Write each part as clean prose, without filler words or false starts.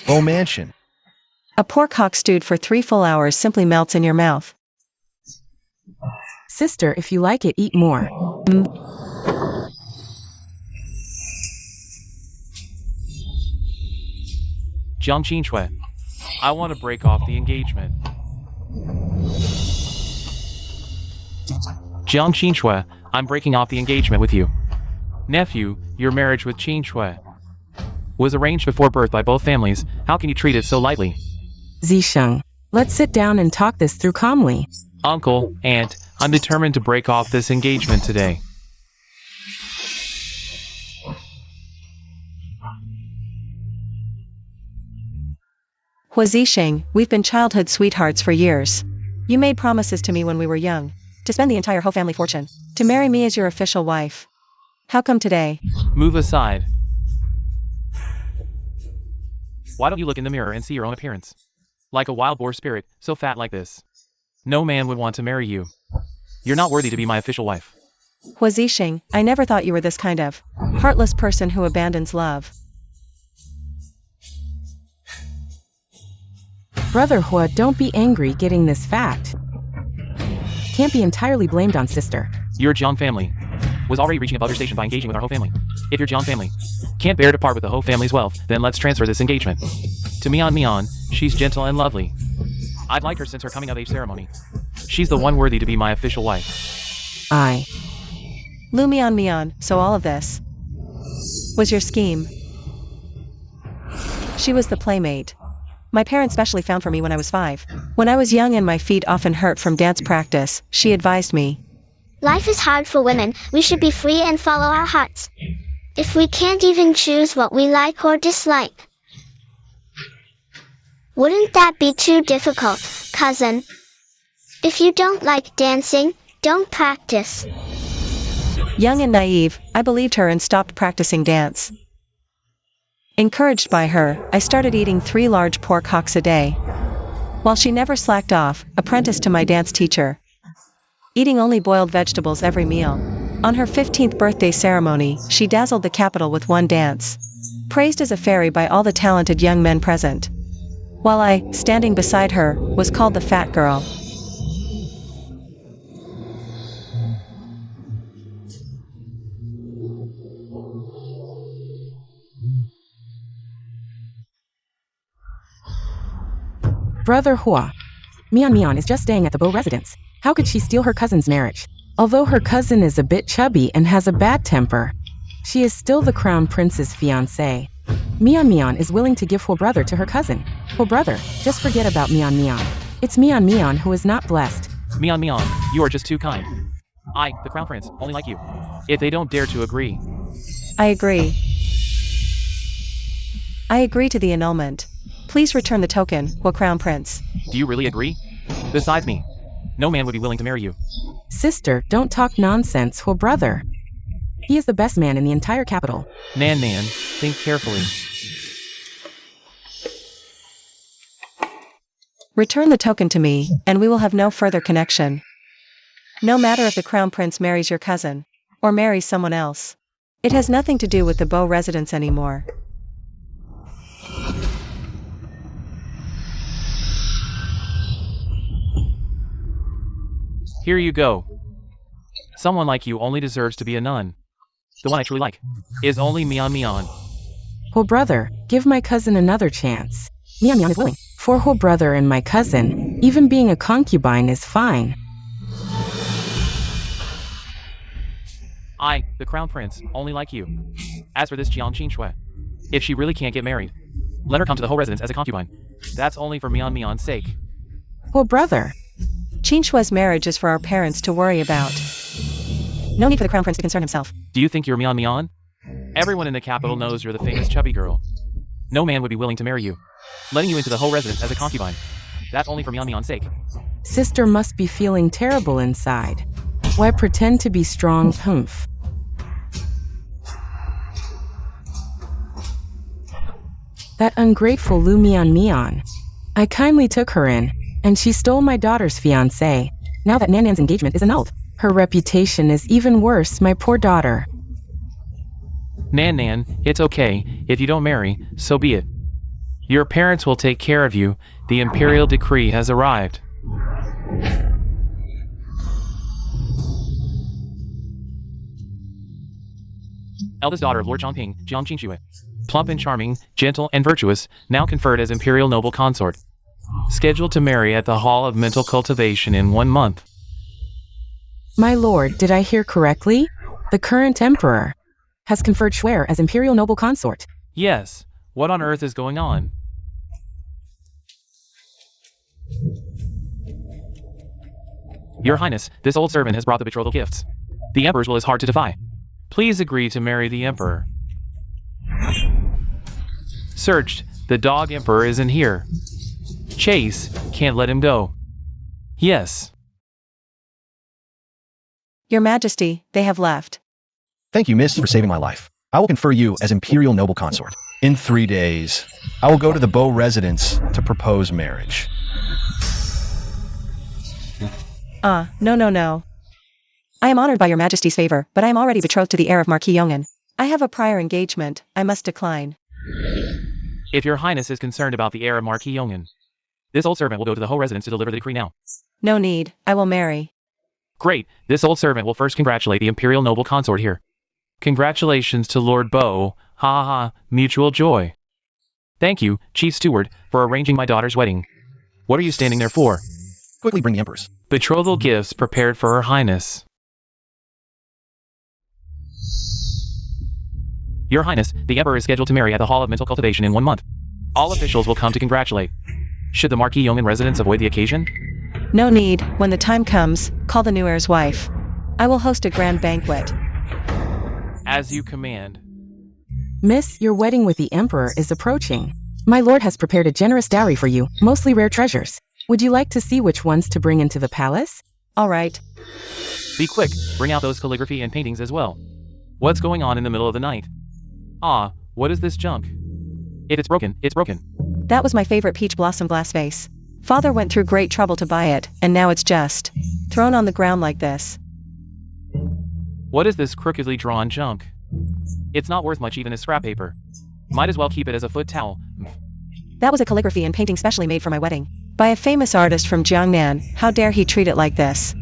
Oh mansion. A pork hock stewed for 3 full hours simply melts in your mouth. Sister, if you like it, eat more. QinXue. I want to break off the engagement. QinXue, I'm breaking off the engagement with you. Nephew, your marriage with QinXue was arranged before birth by both families. How can you treat it so lightly? Zisheng, let's sit down and talk this through calmly. Uncle, aunt, I'm determined to break off this engagement today. Zisheng, we've been childhood sweethearts for years. You made promises to me when we were young, to spend the entire whole family fortune, to marry me as your official wife. How come today? Move aside. Why don't you look in the mirror and see your own appearance? Like a wild boar spirit, so fat like this. No man would want to marry you. You're not worthy to be my official wife. Zisheng, I never thought you were this kind of heartless person who abandons love. Brother Hua, don't be angry getting this fact. Can't be entirely blamed on sister. Your Jiang family was already reaching above your station by engaging with our whole family. If your Jiang family can't bear to part with the whole family's wealth, then let's transfer this engagement to Mian Mian. She's gentle and lovely. I'd like her since her coming of age ceremony. She's the one worthy to be my official wife. Lumian Mian, so all of this was your scheme. She was the playmate my parents specially found for me when I was 5. When I was young and my feet often hurt from dance practice, she advised me. Life is hard for women, we should be free and follow our hearts. If we can't even choose what we like or dislike, wouldn't that be too difficult, cousin? If you don't like dancing, don't practice. Young and naive, I believed her and stopped practicing dance. Encouraged by her, I started eating 3 large pork hocks a day. While she never slacked off, apprenticed to my dance teacher. Eating only boiled vegetables every meal. On her 15th birthday ceremony, she dazzled the capital with one dance. Praised as a fairy by all the talented young men present. While I, standing beside her, was called the fat girl. Brother Hua, Mian Mian is just staying at the Beau residence. How could she steal her cousin's marriage? Although her cousin is a bit chubby and has a bad temper, she is still the crown prince's fiancée. Mian Mian is willing to give Hua brother to her cousin. Hua brother, just forget about Mian Mian. It's Mian Mian who is not blessed. Mian Mian, you are just too kind. I, the crown prince, only like you. If they don't dare to agree. I agree. I agree to the annulment. Please return the token, Hua Crown Prince. Do you really agree? Besides me, no man would be willing to marry you. Sister, don't talk nonsense, Hua brother. He is the best man in the entire capital. Nan, think carefully. Return the token to me, and we will have no further connection. No matter if the Crown Prince marries your cousin, or marries someone else. It has nothing to do with the Beau residence anymore. Here you go. Someone like you only deserves to be a nun. The one I truly like is only Mian Mian. Hua brother, give my cousin another chance. Mian Mian is willing. For Hua brother and my cousin, even being a concubine is fine. I, the crown prince, only like you. As for this QinXue, if she really can't get married, let her come to the whole residence as a concubine. That's only for Mian Mian's sake. Hua brother. QinXue's marriage is for our parents to worry about. No need for the crown prince to concern himself. Do you think you're Mian Mian? Everyone in the capital knows you're the famous chubby girl. No man would be willing to marry you. Letting you into the whole residence as a concubine. That's only for Mian Mian's sake. Sister must be feeling terrible inside. Why pretend to be strong, humph? That ungrateful Lumian Mian. I kindly took her in, and she stole my daughter's fiancé. Now that Nanan's engagement is annulled, her reputation is even worse, my poor daughter. Nan, it's okay. If you don't marry, so be it. Your parents will take care of you. The Imperial decree has arrived. Eldest daughter of Lord Zhongping, QinXue. Plump and charming, gentle and virtuous, now conferred as Imperial noble consort. Scheduled to marry at the Hall of Mental Cultivation in 1 month. My lord, did I hear correctly? The current emperor has conferred Xue as Imperial noble consort. Yes. What on earth is going on? Your Highness, this old servant has brought the betrothal gifts. The Emperor's will is hard to defy. Please agree to marry the Emperor. Searched. The dog Emperor isn't here. Chase. Can't let him go. Yes. Your Majesty, they have left. Thank you, miss, for saving my life. I will confer you as Imperial noble consort. In 3 days, I will go to the Beau residence to propose marriage. No. I am honored by your Majesty's favor, but I am already betrothed to the heir of Marquis Yong'an. I have a prior engagement. I must decline. If your Highness is concerned about the heir of Marquis Yong'an, this old servant will go to the Ho residence to deliver the decree now. No need. I will marry. Great. This old servant will first congratulate the Imperial noble consort here. Congratulations to Lord Beau. Ha ha ha. Mutual joy. Thank you, Chief Steward, for arranging my daughter's wedding. What are you standing there for? Quickly bring the Empress. Betrothal gifts prepared for Her Highness. Your Highness, the Emperor is scheduled to marry at the Hall of Mental Cultivation in 1 month. All officials will come to congratulate. Should the Marquis Yong'an residents avoid the occasion? No need. When the time comes, call the new heir's wife. I will host a grand banquet. As you command. Miss, your wedding with the emperor is approaching. My lord has prepared a generous dowry for you, mostly rare treasures. Would you like to see which ones to bring into the palace? All right. Be quick, bring out those calligraphy and paintings as well. What's going on in the middle of the night? Ah, what is this junk? If it's broken, it's broken. That was my favorite peach blossom glass vase. Father went through great trouble to buy it, and now it's just thrown on the ground like this. What is this crookedly drawn junk? It's not worth much even as scrap paper. Might as well keep it as a foot towel. That was a calligraphy and painting specially made for my wedding. By a famous artist from Jiangnan. How dare he treat it like this?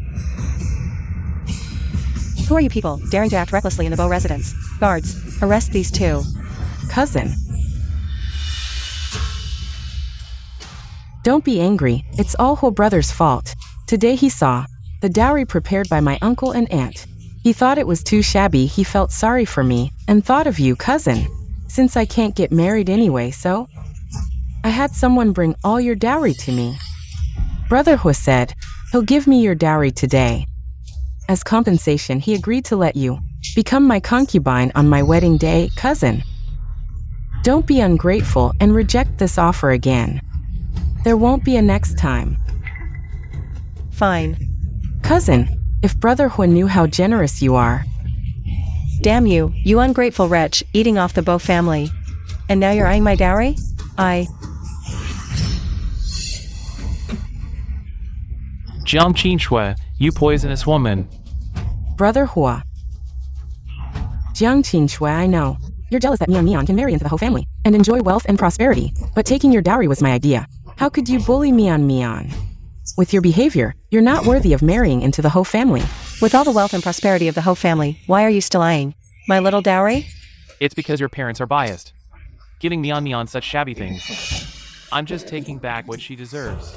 Who are you people, daring to act recklessly in the Beau residence? Guards, arrest these two. Cousin. Don't be angry, it's all whole brother's fault. Today he saw the dowry prepared by my uncle and aunt. He thought it was too shabby, he felt sorry for me, and thought of you, cousin. Since I can't get married anyway, so I had someone bring all your dowry to me. Brother Hua said, he'll give me your dowry today. As compensation, he agreed to let you become my concubine on my wedding day, cousin. Don't be ungrateful and reject this offer again. There won't be a next time. Fine. Cousin, if Brother Hua knew how generous you are. Damn you, you ungrateful wretch, eating off the Beau family. And now you're eyeing my dowry? QinXue, you poisonous woman. Brother Hua. QinXue, I know. You're jealous that Mian Mian can marry into the Ho family and enjoy wealth and prosperity, but taking your dowry was my idea. How could you bully Mian Mian? With your behavior, you're not worthy of marrying into the Ho family. With all the wealth and prosperity of the Ho family, why are you still eyeing my little dowry? It's because your parents are biased. Giving Mian Mian such shabby things. I'm just taking back what she deserves.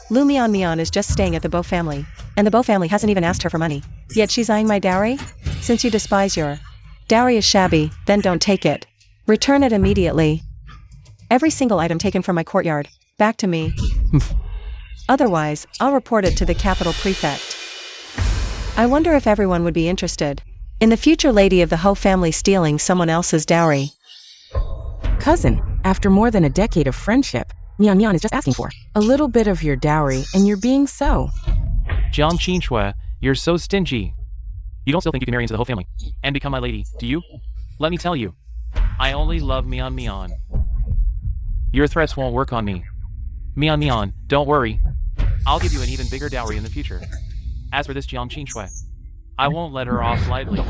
Lumian Mian is just staying at the Beau family, and the Beau family hasn't even asked her for money. Yet she's eyeing my dowry? Since you despise your dowry is shabby, then don't take it. Return it immediately. Every single item taken from my courtyard, back to me. Otherwise, I'll report it to the capital prefect. I wonder if everyone would be interested in the future lady of the Ho family stealing someone else's dowry. Cousin, after more than a decade of friendship, Mian Mian is just asking for a little bit of your dowry, and you're being so. QinXue, you're so stingy. You don't still think you can marry into the Ho family and become my lady, do you? Let me tell you, I only love Mian Mian. Your threats won't work on me. Mian Mian, don't worry. I'll give you an even bigger dowry in the future. As for this QinXue, I won't let her off lightly.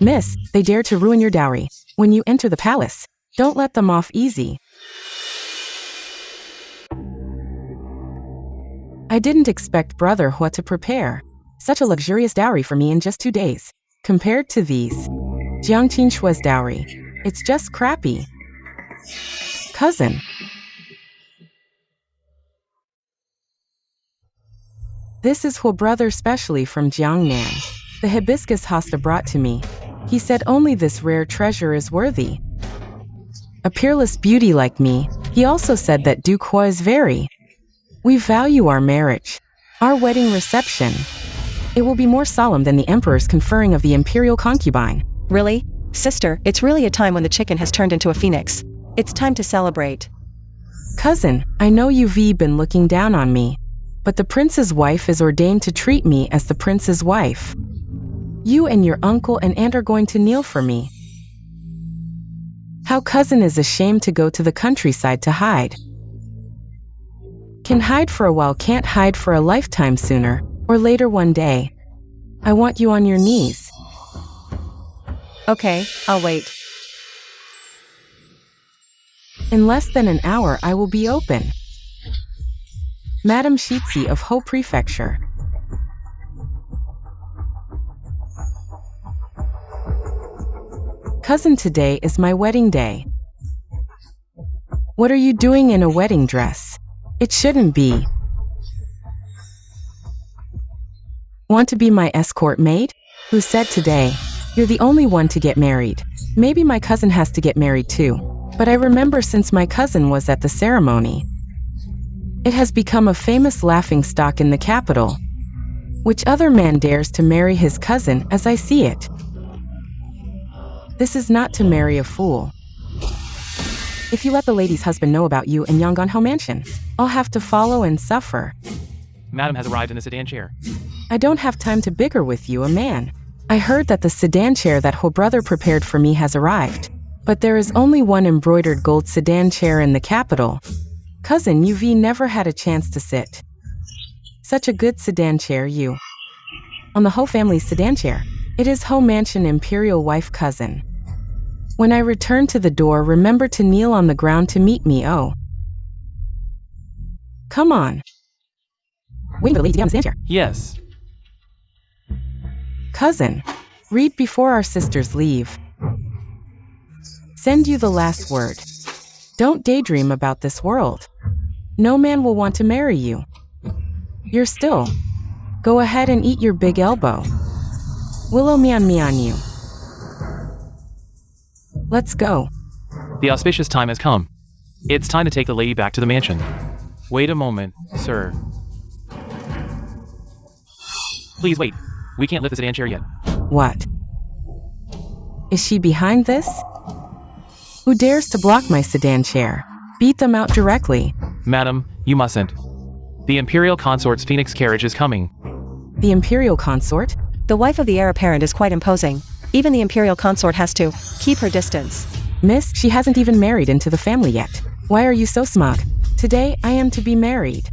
Miss, they dare to ruin your dowry. When you enter the palace, don't let them off easy. I didn't expect Brother Hua to prepare such a luxurious dowry for me in just 2 days. Compared to these, QinXue's dowry, it's just crappy. Cousin. This is Hua brother specially from Jiangnan. The hibiscus hosta brought to me. He said only this rare treasure is worthy. A peerless beauty like me. He also said that Duke Hua is very. We value our marriage. Our wedding reception. It will be more solemn than the emperor's conferring of the imperial concubine. Really? Sister, it's really a time when the chicken has turned into a phoenix. It's time to celebrate. Cousin, I know you've been looking down on me, but the prince's wife is ordained to treat me as the prince's wife. You and your uncle and aunt are going to kneel for me. How cousin is ashamed to go to the countryside to hide. Can hide for a while, can't hide for a lifetime, sooner or later one day. I want you on your knees. Okay, I'll wait. In less than an hour I will be open. Madame Shitzi of Ho Prefecture. Cousin, today is my wedding day. What are you doing in a wedding dress? It shouldn't be. Want to be my escort maid? Who said today? You're the only one to get married. Maybe my cousin has to get married too. But I remember since my cousin was at the ceremony. It has become a famous laughingstock in the capital. Which other man dares to marry his cousin as I see it? This is not to marry a fool. If you let the lady's husband know about you and Yangonho Mansion, I'll have to follow and suffer. Madam has arrived in the sedan chair. I don't have time to bicker with you, a man. I heard that the sedan chair that Ho brother prepared for me has arrived. But there is only one embroidered gold sedan chair in the capital. Cousin, you've never had a chance to sit. Such a good sedan chair, you. On the Ho family's sedan chair. It is Ho Mansion Imperial wife cousin. When I return to the door, remember to kneel on the ground to meet me, oh. Come on. Waiting for the lady to get on the sedan chair. Yes. Cousin, read before our sisters leave. Send you the last word. Don't daydream about this world. No man will want to marry you. You're still. Go ahead and eat your big elbow. Willow Mian Mian you. Let's go. The auspicious time has come. It's time to take the lady back to the mansion. Wait a moment, sir. Please wait. We can't lift the sedan chair yet. What? Is she behind this? Who dares to block my sedan chair? Beat them out directly. Madam, you mustn't. The Imperial consort's Phoenix carriage is coming. The Imperial consort? The wife of the heir apparent is quite imposing. Even the Imperial consort has to keep her distance. Miss, she hasn't even married into the family yet. Why are you so smug? Today, I am to be married.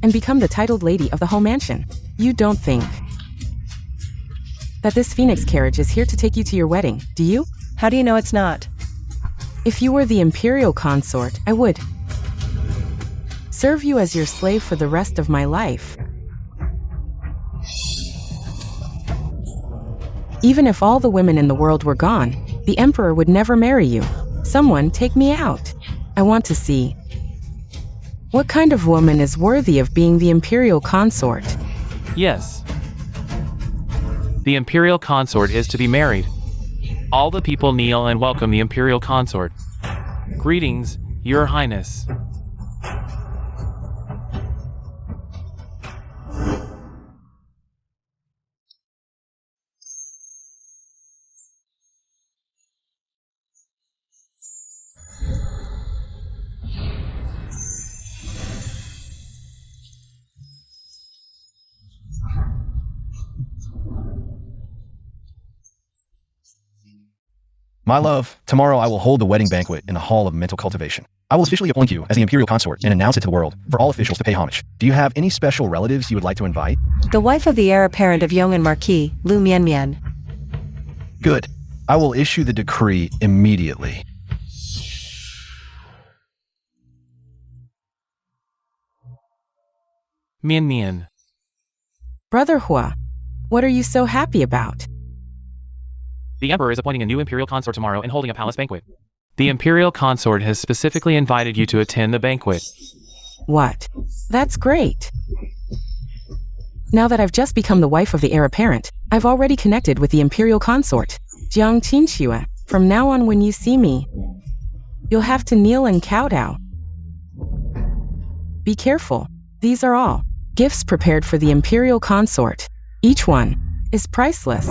And become the titled lady of the Ho Mansion. You don't think that this Phoenix carriage is here to take you to your wedding, do you? How do you know it's not? If you were the Imperial consort, I would serve you as your slave for the rest of my life. Even if all the women in the world were gone, the emperor would never marry you. Someone take me out. I want to see. What kind of woman is worthy of being the Imperial consort? Yes. The Imperial consort is to be married. All the people kneel and welcome the Imperial consort. Greetings, Your Highness. My love, tomorrow I will hold the wedding banquet in the Hall of Mental Cultivation. I will officially appoint you as the Imperial consort and announce it to the world for all officials to pay homage. Do you have any special relatives you would like to invite? The wife of the heir apparent of Yongan Marquis, Mian Mian. Good. I will issue the decree immediately. Mian Mian. Brother Hua, what are you so happy about? The Emperor is appointing a new Imperial consort tomorrow and holding a palace banquet. The Imperial consort has specifically invited you to attend the banquet. What? That's great. Now that I've just become the wife of the heir apparent, I've already connected with the Imperial consort, QinXue. From now on when you see me, you'll have to kneel and kowtow. Be careful. These are all gifts prepared for the Imperial consort. Each one is priceless.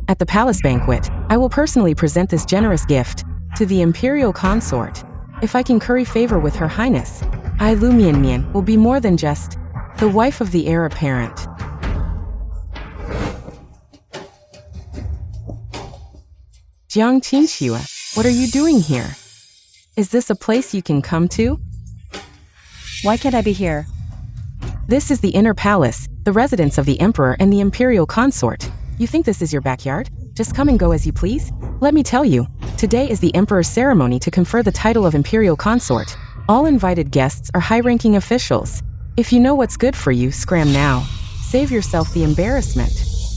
At the palace banquet, I will personally present this generous gift to the Imperial consort. If I can curry favor with Her Highness, I, Lumian, will be more than just the wife of the heir apparent. QinXue, what are you doing here? Is this a place you can come to? Why can't I be here? This is the inner palace, the residence of the Emperor and the Imperial consort. You think this is your backyard? Just come and go as you please? Let me tell you, today is the Emperor's ceremony to confer the title of Imperial consort. All invited guests are high-ranking officials. If you know what's good for you, scram now. Save yourself the embarrassment.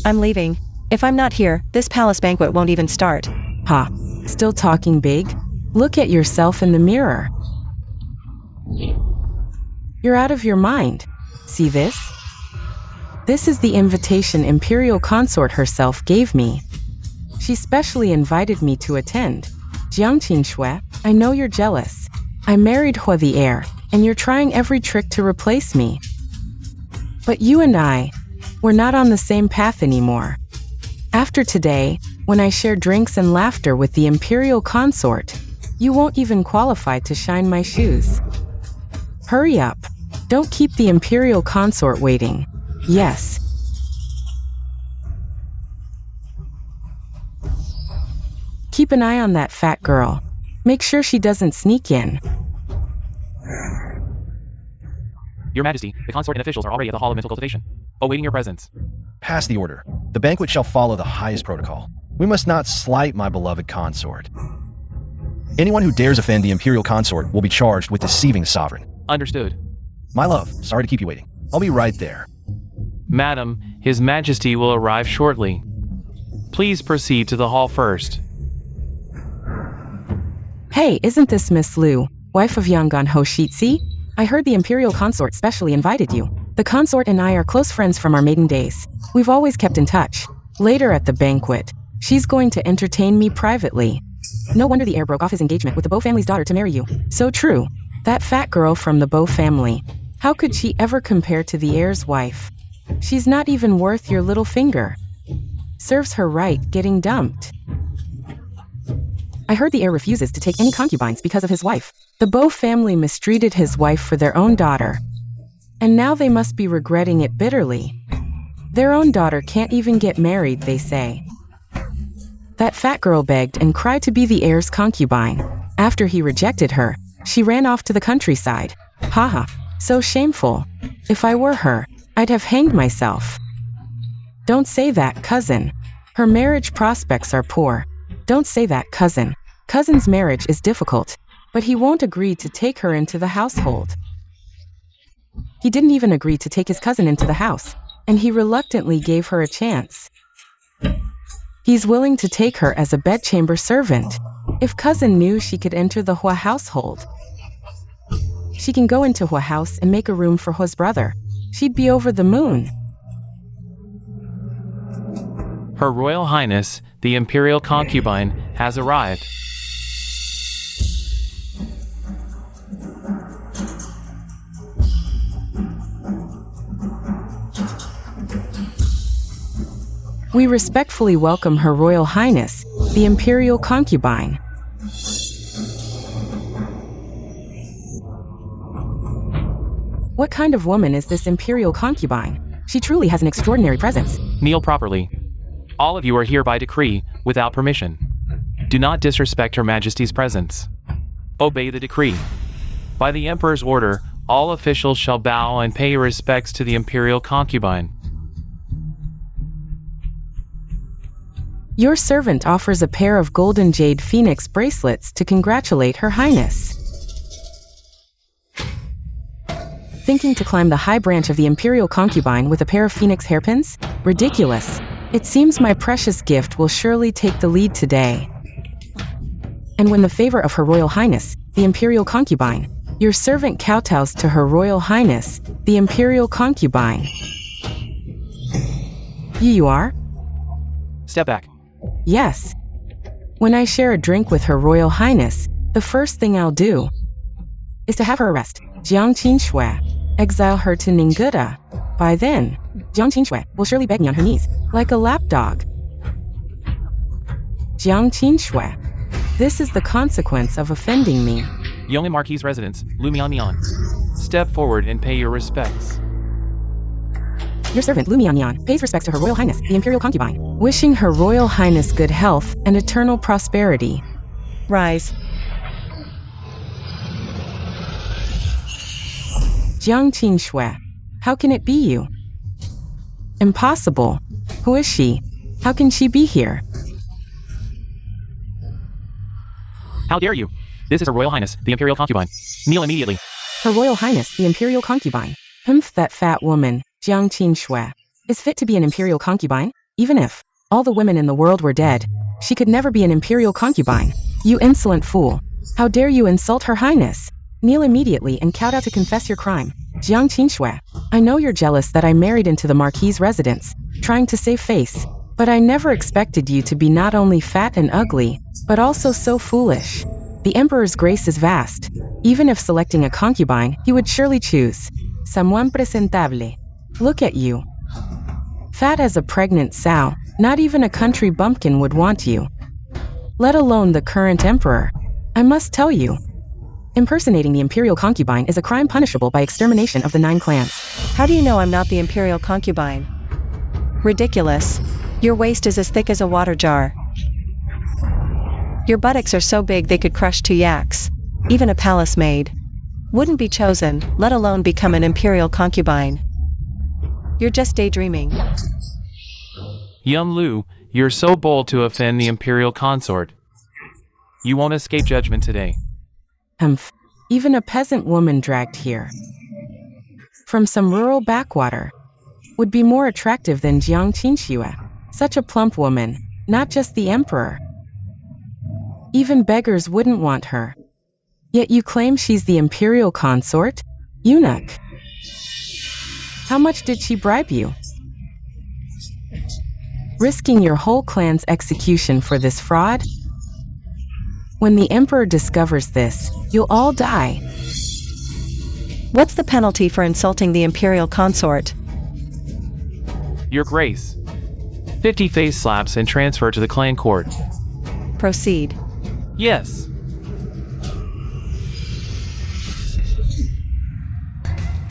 I'm leaving. If I'm not here, this palace banquet won't even start. Ha, still talking big? Look at yourself in the mirror. You're out of your mind. See this? This is the invitation Imperial consort herself gave me. She specially invited me to attend. QinXue, I know you're jealous. I married Hua the heir, and you're trying every trick to replace me. But you and I, we're not on the same path anymore. After today, when I share drinks and laughter with the Imperial consort, you won't even qualify to shine my shoes. Hurry up. Don't keep the Imperial consort waiting. Yes. Keep an eye on that fat girl. Make sure she doesn't sneak in. Your Majesty, the consort and officials are already at the Hall of Mental Cultivation, awaiting your presence. Pass the order. The banquet shall follow the highest protocol. We must not slight my beloved consort. Anyone who dares offend the Imperial consort will be charged with deceiving the sovereign. Understood. My love, sorry to keep you waiting. I'll be right there. Madam, His Majesty will arrive shortly. Please proceed to the hall first. Hey, isn't this Miss Liu, wife of Yangon Hoshitsi? I heard the Imperial consort specially invited you. The consort and I are close friends from our maiden days. We've always kept in touch. Later at the banquet, she's going to entertain me privately. No wonder the heir broke off his engagement with the Bo family's daughter to marry you. So true. That fat girl from the Bo family. How could she ever compare to the heir's wife? She's not even worth your little finger. Serves her right getting dumped. I heard the heir refuses to take any concubines because of his wife. The Bo family mistreated his wife for their own daughter. And now they must be regretting it bitterly. Their own daughter can't even get married, they say. That fat girl begged and cried to be the heir's concubine. After he rejected her, she ran off to the countryside. Haha, so shameful. If I were her, I'd have hanged myself. Don't say that, cousin. Her marriage prospects are poor. Don't say that, cousin. Cousin's marriage is difficult, but he won't agree to take her into the household. He didn't even agree to take his cousin into the house, and he reluctantly gave her a chance. He's willing to take her as a bedchamber servant. If cousin knew she could enter the Hua household, she can go into Hua house and make a room for Hua's brother. She'd be over the moon. Her Royal Highness, the Imperial concubine, has arrived. We respectfully welcome Her Royal Highness, the Imperial concubine. What kind of woman is this Imperial concubine? She truly has an extraordinary presence. Kneel properly. All of you are here by decree, without permission. Do not disrespect Her Majesty's presence. Obey the decree. By the Emperor's order, all officials shall bow and pay respects to the Imperial concubine. Your servant offers a pair of golden jade phoenix bracelets to congratulate Her Highness. Thinking to climb the high branch of the Imperial concubine with a pair of phoenix hairpins? Ridiculous. It seems my precious gift will surely take the lead today. And when the favor of Her Royal Highness, the Imperial concubine, your servant kowtows to Her Royal Highness, the Imperial concubine. You are? Step back. Yes. When I share a drink with Her Royal Highness, the first thing I'll do is to have her arrest QinXue, exile her to Ninguda. By then, QinXue will surely beg me on her knees, like a lapdog. QinXue, this is the consequence of offending me. Young and Marquis residence, Lumian Mian. Step forward and pay your respects. Your servant, Lumian Mian, pays respects to Her Royal Highness, the Imperial concubine, wishing Her Royal Highness good health and eternal prosperity. Rise. QinXue, how can it be you? Impossible. Who is she? How can she be here? How dare you? This is Her Royal Highness, the Imperial concubine. Kneel immediately. Her Royal Highness, the Imperial concubine. That fat woman, QinXue, is fit to be an Imperial concubine? Even if all the women in the world were dead, she could never be an Imperial concubine. You insolent fool. How dare you insult Her Highness? Kneel immediately and kowtow to confess your crime. QinXue, I know you're jealous that I married into the Marquis' residence, trying to save face, but I never expected you to be not only fat and ugly, but also so foolish. The Emperor's grace is vast. Even if selecting a concubine, he would surely choose someone presentable. Look at you. Fat as a pregnant sow, not even a country bumpkin would want you. Let alone the current emperor. I must tell you, impersonating the Imperial concubine is a crime punishable by extermination of the 9 clans. How do you know I'm not the Imperial concubine? Ridiculous. Your waist is as thick as a water jar. Your buttocks are so big they could crush 2 yaks. Even a palace maid wouldn't be chosen, let alone become an Imperial concubine. You're just daydreaming. Young Lu, you're so bold to offend the Imperial consort. You won't escape judgment today. Even a peasant woman dragged here from some rural backwater would be more attractive than QinXue. Such a plump woman, not just the emperor. Even beggars wouldn't want her. Yet you claim she's the Imperial consort? Eunuch. How much did she bribe you? Risking your whole clan's execution for this fraud? When the Emperor discovers this, you'll all die. What's the penalty for insulting the Imperial consort? Your Grace. 50 face slaps and transfer to the clan court. Proceed. Yes.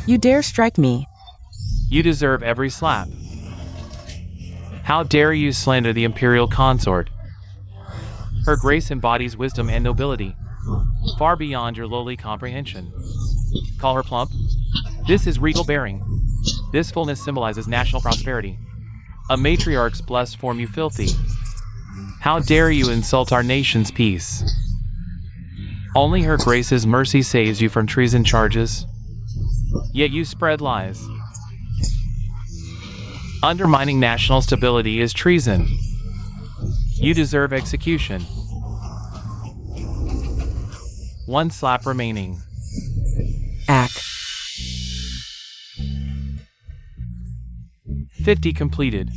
You dare strike me? You deserve every slap. How dare you slander the Imperial consort? Her grace embodies wisdom and nobility, far beyond your lowly comprehension. Call her plump? This is regal bearing. This fullness symbolizes national prosperity. A matriarch's blessed form, you filthy. How dare you insult our nation's peace? Only her grace's mercy saves you from treason charges. Yet you spread lies. Undermining national stability is treason. You deserve execution. 1 slap remaining. Act. 50 completed.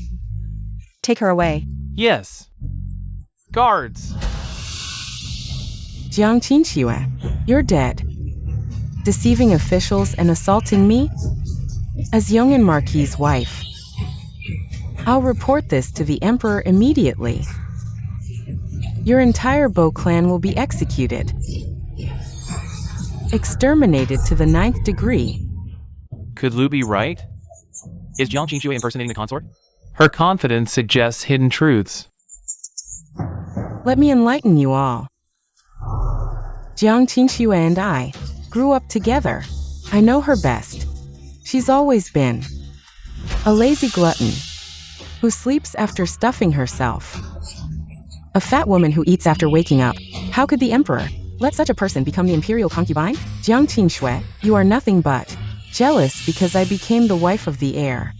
Take her away. Yes. Guards. QinXue, you're dead. Deceiving officials and assaulting me? As Yong'an Marquis' wife, I'll report this to the Emperor immediately. Your entire Bo clan will be executed. Exterminated to the 9th degree. Could Lu be right? Is QinXue impersonating the consort? Her confidence suggests hidden truths. Let me enlighten you all. QinXue and I grew up together. I know her best. She's always been a lazy glutton who sleeps after stuffing herself. A fat woman who eats after waking up. How could the emperor let such a person become the imperial concubine? QinXue, you are nothing but jealous because I became the wife of the heir.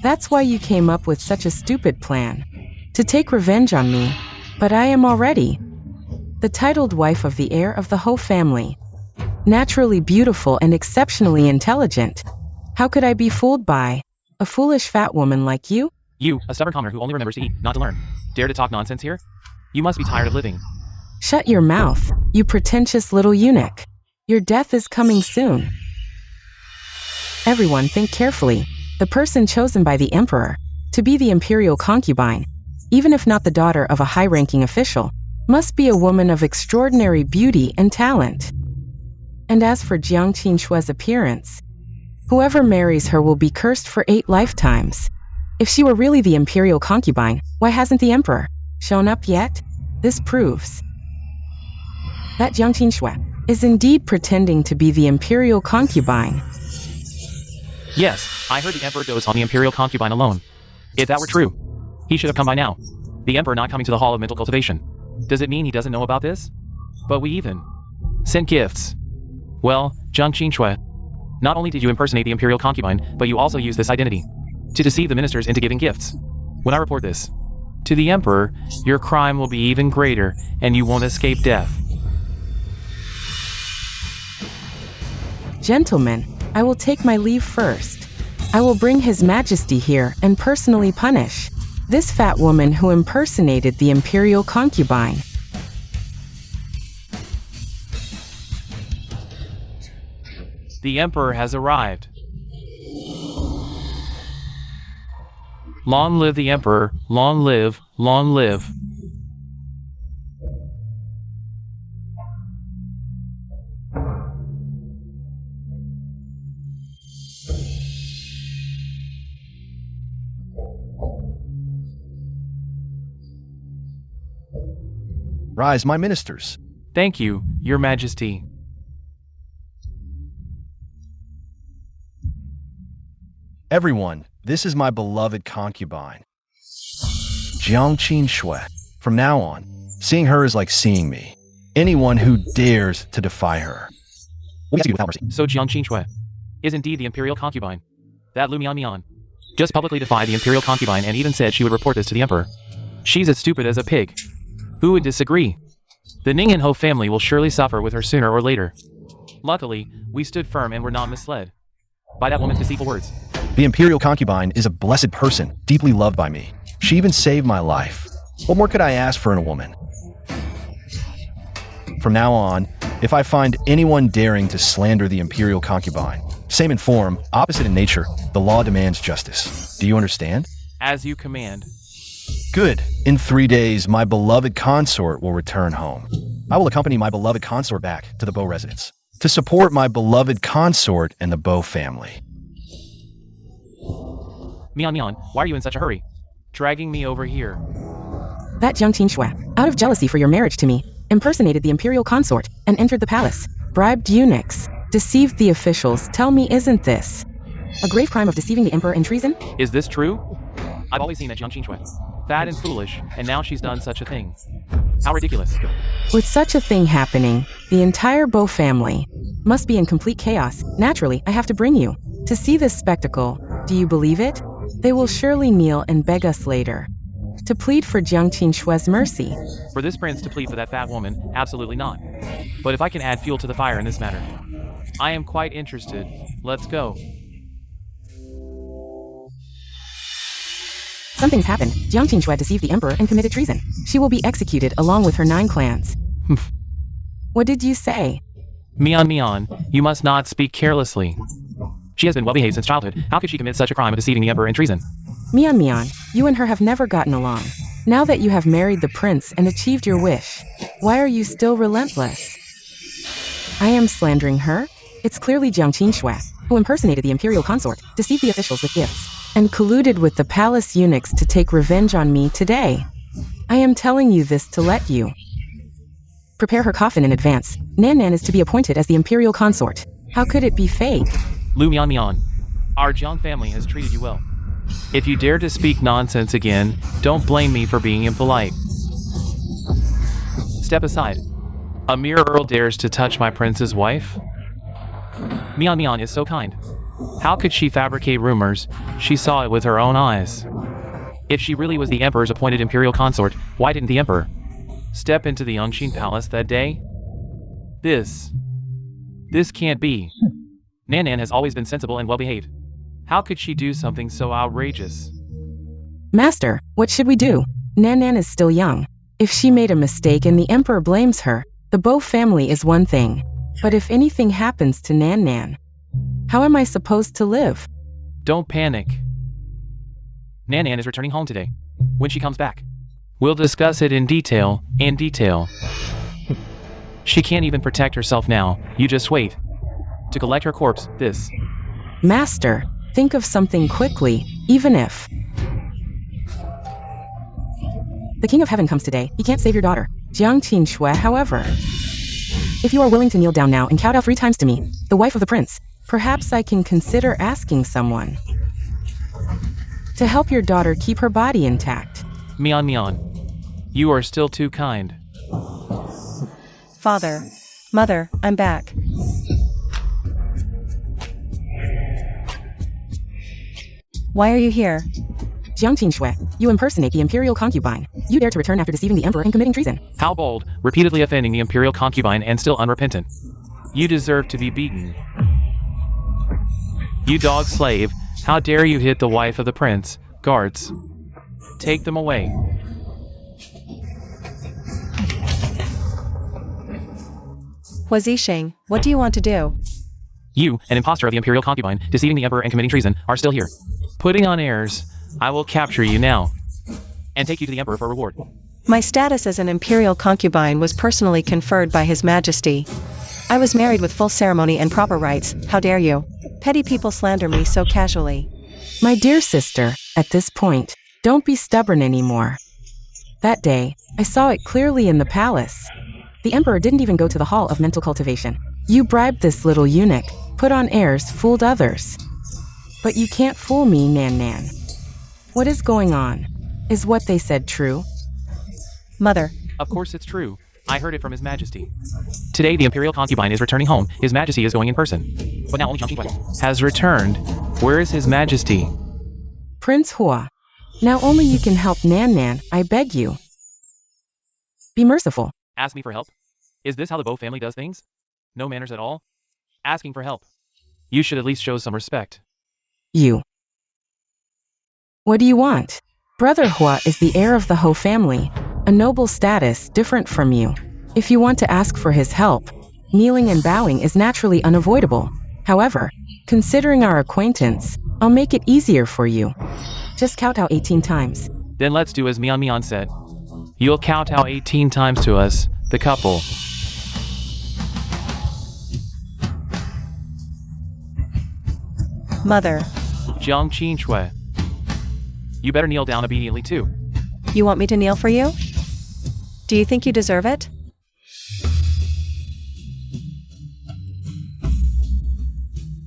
That's why you came up with such a stupid plan. To take revenge on me. But I am already the titled wife of the heir of the whole family. Naturally beautiful and exceptionally intelligent. How could I be fooled by a foolish fat woman like you? You, a stubborn commoner who only remembers to eat, not to learn. Dare to talk nonsense here? You must be tired of living. Shut your mouth, you pretentious little eunuch. Your death is coming soon. Everyone think carefully. The person chosen by the emperor to be the imperial concubine, even if not the daughter of a high-ranking official, must be a woman of extraordinary beauty and talent. And as for QinXue's appearance, whoever marries her will be cursed for 8 lifetimes. If she were really the imperial concubine, why hasn't the emperor shown up yet? This proves that QinXue is indeed pretending to be the imperial concubine. Yes, I heard the emperor dotes on the imperial concubine alone. If that were true, he should have come by now. The emperor not coming to the hall of mental cultivation. Does it mean he doesn't know about this? But we even sent gifts. Well, QinXue, not only did you impersonate the imperial concubine, but you also used this identity to deceive the ministers into giving gifts. When I report this to the emperor, your crime will be even greater, and you won't escape death. Gentlemen, I will take my leave first. I will bring His Majesty here and personally punish this fat woman who impersonated the imperial concubine. The emperor has arrived. Long live the emperor, long live, long live. Rise, my ministers. Thank you, your majesty. Everyone, this is my beloved concubine, QinXue. From now on, seeing her is like seeing me. Anyone who dares to defy her will be executed without mercy. So QinXue is indeed the imperial concubine. That Lumian Mian just publicly defied the imperial concubine and even said she would report this to the emperor. She's as stupid as a pig. Who would disagree? The Ning and Ho family will surely suffer with her sooner or later. Luckily, we stood firm and were not misled by that woman's deceitful words. The imperial concubine is a blessed person, deeply loved by me. She even saved my life. What more could I ask for in a woman? From now on, if I find anyone daring to slander the imperial concubine, same in form, opposite in nature, the law demands justice. Do you understand? As you command. Good. In 3 days, my beloved consort will return home. I will accompany my beloved consort back to the Bo residence to support my beloved consort and the Bo family. Mian Mian, why are you in such a hurry? Dragging me over here. That QinXue, out of jealousy for your marriage to me, impersonated the imperial consort and entered the palace, bribed eunuchs, deceived the officials. Tell me, isn't this a grave crime of deceiving the emperor in treason? Is this true? I've always seen that QinXue fat and foolish, and now she's done such a thing. How ridiculous. With such a thing happening, the entire Bo family must be in complete chaos. Naturally, I have to bring you to see this spectacle. Do you believe it? They will surely kneel and beg us later to plead for QinXue's mercy. For this prince to plead for that fat woman, absolutely not. But if I can add fuel to the fire in this matter, I am quite interested. Let's go. Something's happened. QinXue deceived the emperor and committed treason. She will be executed along with her 9 clans. What did you say? Mian Mian, you must not speak carelessly. She has been well-behaved since childhood. How could she commit such a crime of deceiving the emperor in treason? Mian Mian, you and her have never gotten along. Now that you have married the prince and achieved your wish, why are you still relentless? I am slandering her? It's clearly QinXue, who impersonated the imperial consort, deceived the officials with gifts, and colluded with the palace eunuchs to take revenge on me today. I am telling you this to let you prepare her coffin in advance. Nan Nan is to be appointed as the imperial consort. How could it be fake? Lumian Mian, our Jiang family has treated you well. If you dare to speak nonsense again, don't blame me for being impolite. Step aside. A mere earl dares to touch my prince's wife? Mian Mian is so kind. How could she fabricate rumors? She saw it with her own eyes. If she really was the emperor's appointed imperial consort, why didn't the emperor step into the Yongqin palace that day? This can't be. Nan Nan has always been sensible and well-behaved. How could she do something so outrageous? Master, what should we do? Nan Nan is still young. If she made a mistake and the emperor blames her, the Bo family is one thing. But if anything happens to Nan Nan, how am I supposed to live? Don't panic. Nan Nan is returning home today. When she comes back, we'll discuss it in detail. She can't even protect herself now. You just wait. To collect her corpse, this. Master, think of something quickly, even if the King of Heaven comes today, he can't save your daughter, QinXue. However, if you are willing to kneel down now and kowtow 3 times to me, the wife of the prince, perhaps I can consider asking someone to help your daughter keep her body intact. Mian Mian, you are still too kind. Father, Mother, I'm back. Why are you here? QinXue, you impersonate the imperial concubine. You dare to return after deceiving the emperor and committing treason. How bold, repeatedly offending the imperial concubine and still unrepentant. You deserve to be beaten. You dog slave, how dare you hit the wife of the prince? Guards, take them away. Huazixing, what do you want to do? You, an impostor of the imperial concubine, deceiving the emperor and committing treason, are still here. Putting on airs. I will capture you now and take you to the emperor for reward. My status as an imperial concubine was personally conferred by His Majesty. I was married with full ceremony and proper rites. How dare you? Petty people slander me so casually. My dear sister, at this point, don't be stubborn anymore. That day, I saw it clearly in the palace. The emperor didn't even go to the hall of mental cultivation. You bribed this little eunuch, put on airs, fooled others. But you can't fool me, Nan Nan. What is going on? Is what they said true? Mother. Of course it's true. I heard it from His Majesty. Today the imperial concubine is returning home. His Majesty is going in person. But now only QinXue has returned. Where is His Majesty? Prince Hua. Now only you can help Nan Nan, I beg you. Be merciful. Ask me for help? Is this how the Bo family does things? No manners at all? Asking for help. You should at least show some respect. You. What do you want? Brother Hua is the heir of the Ho family, a noble status different from you. If you want to ask for his help, kneeling and bowing is naturally unavoidable. However, considering our acquaintance, I'll make it easier for you. Just kowtow 18 times. Then let's do as Mian Mian said. You'll kowtow 18 times to us, the couple. Mother. QinXue. You better kneel down obediently too. You want me to kneel for you? Do you think you deserve it?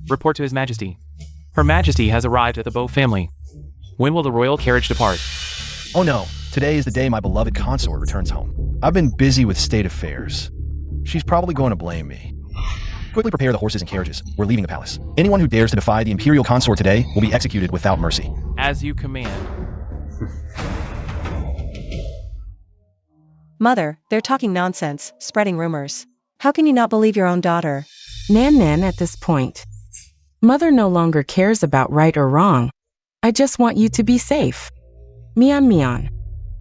Report to His Majesty. Her Majesty has arrived at the Bo family. When will the royal carriage depart? Oh no, today is the day my beloved consort returns home. I've been busy with state affairs. She's probably going to blame me. Quickly prepare the horses and carriages. We're leaving the palace. Anyone who dares to defy the imperial consort today will be executed without mercy. As you command. Mother, they're talking nonsense, spreading rumors. How can you not believe your own daughter? Nan Nan, at this point, Mother no longer cares about right or wrong. I just want you to be safe. Mian Mian,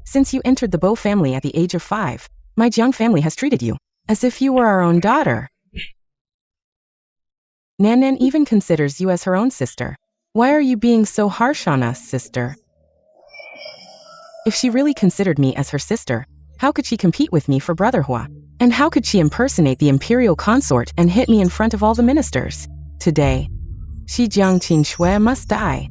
since you entered the Bo family at the age of 5, my Jiang family has treated you as if you were our own daughter. Nan Nan even considers you as her own sister. Why are you being so harsh on us, sister? If she really considered me as her sister, how could she compete with me for Brother Hua? And how could she impersonate the imperial consort and hit me in front of all the ministers? Today, Shi QinXue must die.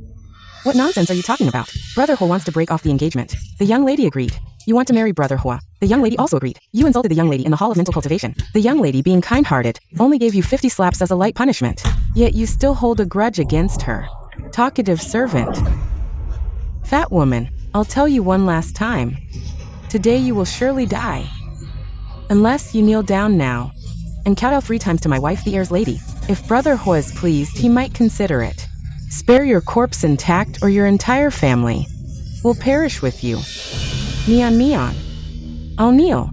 What nonsense are you talking about? Brother Hua wants to break off the engagement. The young lady agreed. You want to marry Brother Hua. The young lady also agreed. You insulted the young lady in the hall of mental cultivation. The young lady, being kind-hearted, only gave you 50 slaps as a light punishment. Yet you still hold a grudge against her. Talkative servant. Fat woman, I'll tell you one last time. Today you will surely die. Unless you kneel down now and kowtow 3 times to my wife, the heir's lady. If Brother Hua is pleased, he might consider it. Spare your corpse intact, or your entire family will perish with you. Mian Mian. I'll kneel.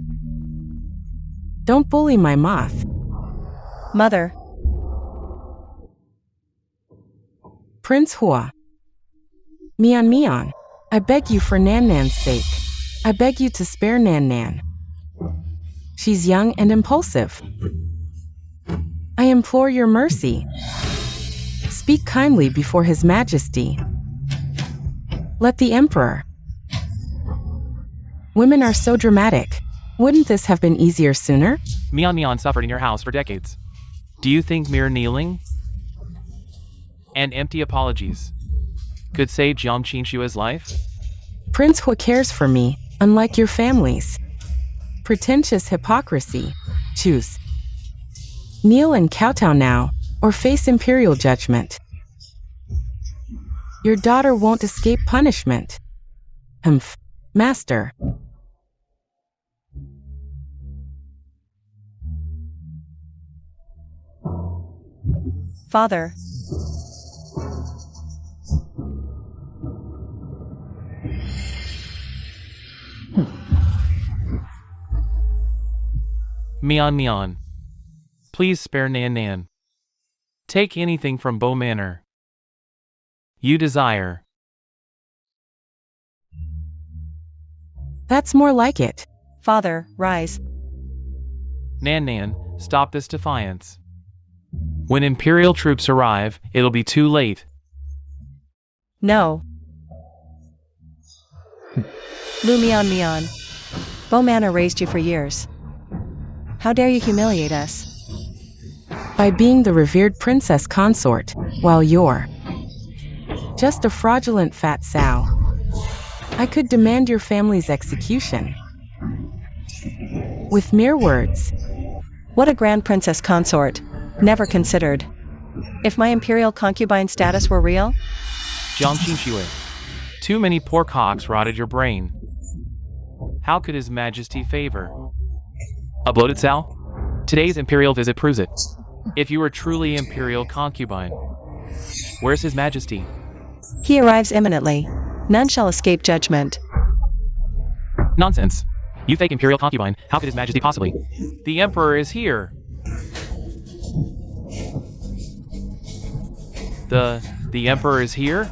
Don't bully my moth. Mother. Prince Hua. Mian Mian. I beg you for Nan Nan's sake. I beg you to spare Nan Nan. She's young and impulsive. I implore your mercy. Speak kindly before His Majesty. Let the Emperor. Women are so dramatic. Wouldn't this have been easier sooner? Mian Mian suffered in your house for decades. Do you think mere kneeling and empty apologies could save QinXue's life? Prince Hua cares for me, unlike your families. Pretentious hypocrisy. Choose. Kneel and kowtow now, or face Imperial judgment. Your daughter won't escape punishment. Humph, Master. Father. Mian Mian. Please spare Nan Nan. Take anything from Bo Manor you desire. That's more like it. Father, rise. Nan Nan, stop this defiance. When Imperial troops arrive, it'll be too late. No. Lumian Mian. Bo Manor raised you for years. How dare you humiliate us? By being the revered princess consort, while you're just a fraudulent fat sow. I could demand your family's execution. With mere words. What a grand princess consort. Never considered. If my imperial concubine status were real? QinXue. Too many poor cocks rotted your brain. How could His Majesty favor a bloated sow? Today's Imperial visit proves it. If you were truly Imperial concubine, where's His Majesty? He arrives imminently. None shall escape judgment. Nonsense. You fake Imperial concubine, how could His Majesty possibly? The Emperor is here. The Emperor is here?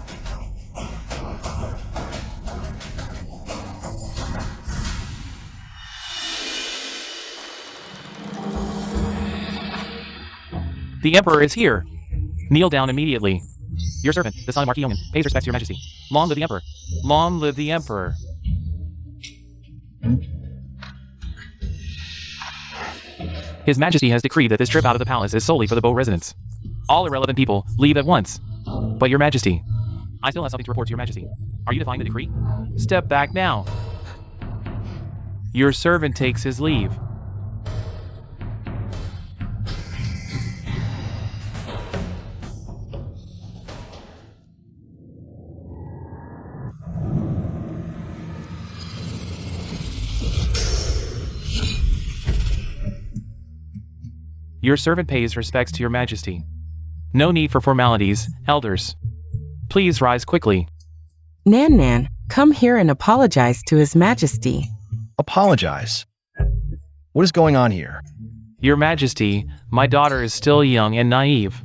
The Emperor is here. Kneel down immediately. Your servant, the son of Marquis Yongin, pays respects to your Majesty. Long live the Emperor. Long live the Emperor. His Majesty has decreed that this trip out of the palace is solely for the Bo residents. All irrelevant people, leave at once. But Your Majesty, I still have something to report to Your Majesty. Are you defying the decree? Step back now. Your servant takes his leave. Your servant pays respects to Your Majesty. No need for formalities, elders. Please rise quickly. Nan Nan, come here and apologize to His Majesty. Apologize? What is going on here? Your Majesty, my daughter is still young and naive.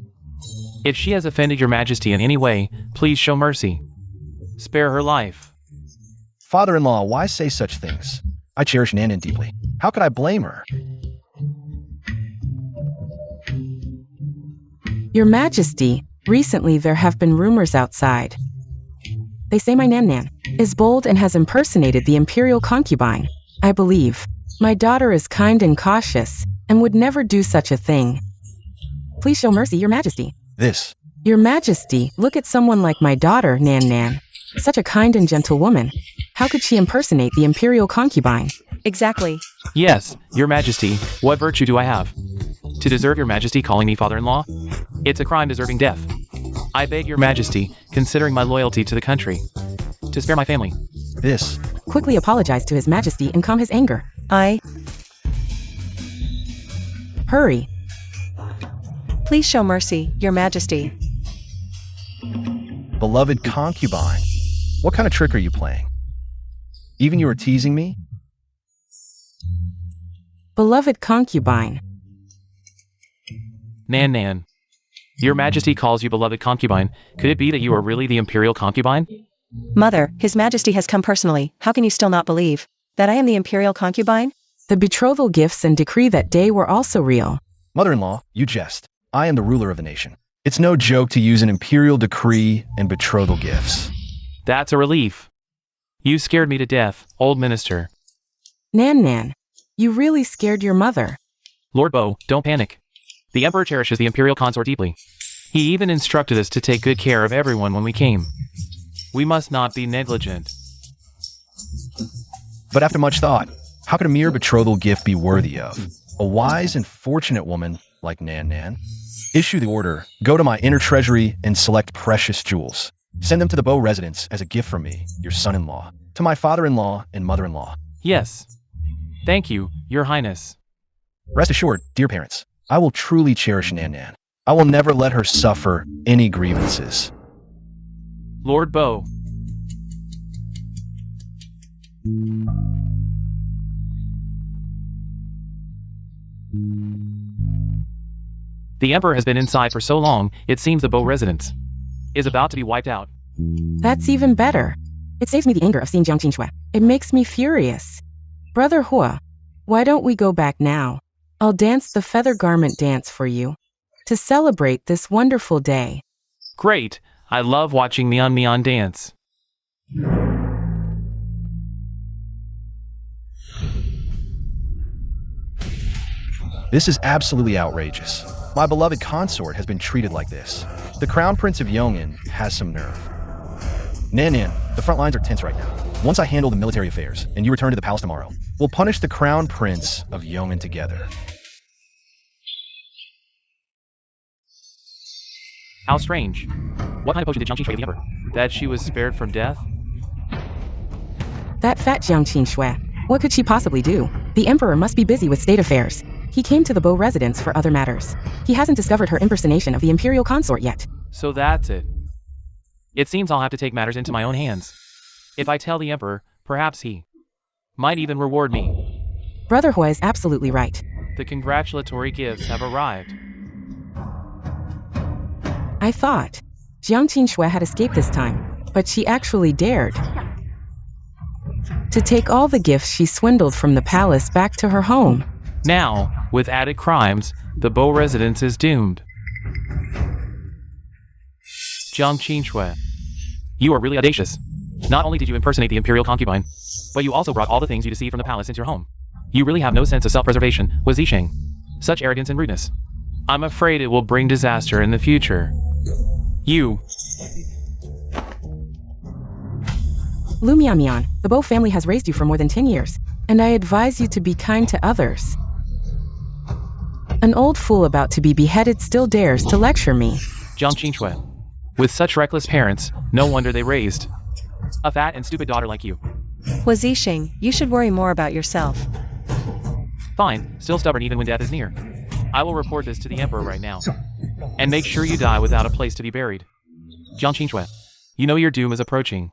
If she has offended Your Majesty in any way, please show mercy. Spare her life. Father-in-law, why say such things? I cherish Nan Nan deeply. How could I blame her? Your Majesty, recently there have been rumors outside. They say my Nan Nan is bold and has impersonated the Imperial concubine. I believe my daughter is kind and cautious, and would never do such a thing. Please show mercy, Your Majesty. This. Your Majesty, look at someone like my daughter, Nan Nan. Such a kind and gentle woman. How could she impersonate the Imperial concubine? Exactly. Yes, Your Majesty, what virtue do I have to deserve Your Majesty calling me father-in-law? It's a crime deserving death. I beg Your Majesty, considering my loyalty to the country, to spare my family. This. Quickly apologize to His Majesty and calm his anger. Hurry. Please show mercy, Your Majesty. Beloved concubine, what kind of trick are you playing? Even you are teasing me? Beloved concubine. Nan Nan. Your Majesty calls you beloved concubine. Could it be that you are really the Imperial concubine? Mother, His Majesty has come personally. How can you still not believe that I am the Imperial concubine? The betrothal gifts and decree that day were also real. Mother-in-law, you jest. I am the ruler of the nation. It's no joke to use an imperial decree and betrothal gifts. That's a relief. You scared me to death, old minister. Nan Nan, you really scared your mother. Lord Bo, don't panic. The Emperor cherishes the Imperial consort deeply. He even instructed us to take good care of everyone when we came. We must not be negligent. But after much thought, how could a mere betrothal gift be worthy of a wise and fortunate woman like Nan Nan? Issue the order, go to my inner treasury and select precious jewels. Send them to the Bo residence as a gift from me, your son-in-law, to my father-in-law and mother-in-law. Yes. Thank you, Your Highness. Rest assured, dear parents, I will truly cherish Nan Nan. I will never let her suffer any grievances. Lord Bo. The Emperor has been inside for so long, it seems the Bo residence is about to be wiped out. That's even better. It saves me the anger of seeing QinXue. It makes me furious. Brother Hua, why don't we go back now? I'll dance the feather garment dance for you to celebrate this wonderful day. Great! I love watching Mian Mian dance. This is absolutely outrageous. My beloved consort has been treated like this. The Crown Prince of Yongin has some nerve. Nan Nan, the front lines are tense right now. Once I handle the military affairs, and you return to the palace tomorrow, we'll punish the Crown Prince of Yongin together. How strange. What kind of potion did QinXue give the Emperor? That she was spared from death? That fat QinXue. What could she possibly do? The Emperor must be busy with state affairs. He came to the Bo residence for other matters. He hasn't discovered her impersonation of the Imperial consort yet. So that's it. It seems I'll have to take matters into my own hands. If I tell the Emperor, perhaps he might even reward me. Brother Hua is absolutely right. The congratulatory gifts have arrived. I thought QinXue had escaped this time, but she actually dared to take all the gifts she swindled from the palace back to her home. Now, with added crimes, the Bo residence is doomed. QinXue, you are really audacious. Not only did you impersonate the Imperial concubine, but you also brought all the things you deceived from the palace into your home. You really have no sense of self-preservation, was Zixing. Such arrogance and rudeness. I'm afraid it will bring disaster in the future. You. Lumian, the Bo family has raised you for more than 10 years, and I advise you to be kind to others. An old fool about to be beheaded still dares to lecture me. QinXue. With such reckless parents, no wonder they raised a fat and stupid daughter like you. Hua Zixing, you should worry more about yourself. Fine, still stubborn even when death is near. I will report this to the Emperor right now. And make sure you die without a place to be buried. QinXue, you know your doom is approaching.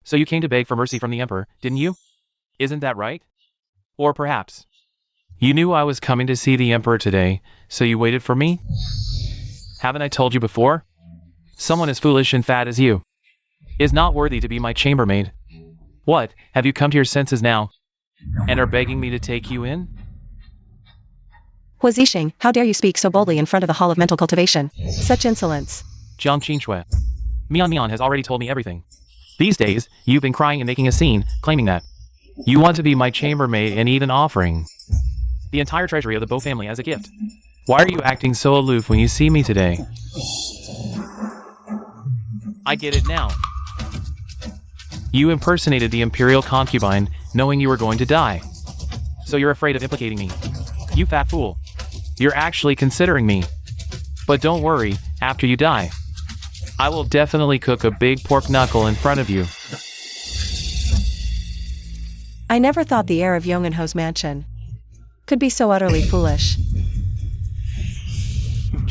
So you came to beg for mercy from the Emperor, didn't you? Isn't that right? Or perhaps you knew I was coming to see the Emperor today, so you waited for me? Haven't I told you before? Someone as foolish and fat as you is not worthy to be my chambermaid. What, have you come to your senses now, and are begging me to take you in? Hua Zixing, how dare you speak so boldly in front of the Hall of Mental Cultivation? Such insolence. QinXue. Mian Mian has already told me everything. These days, you've been crying and making a scene, claiming that you want to be my chambermaid and even offering the entire treasury of the Bo family as a gift. Why are you acting so aloof when you see me today? I get it now. You impersonated the Imperial concubine, knowing you were going to die. So you're afraid of implicating me. You fat fool. You're actually considering me. But don't worry, after you die, I will definitely cook a big pork knuckle in front of you. I never thought the heir of Yongin Ho's mansion could be so utterly foolish.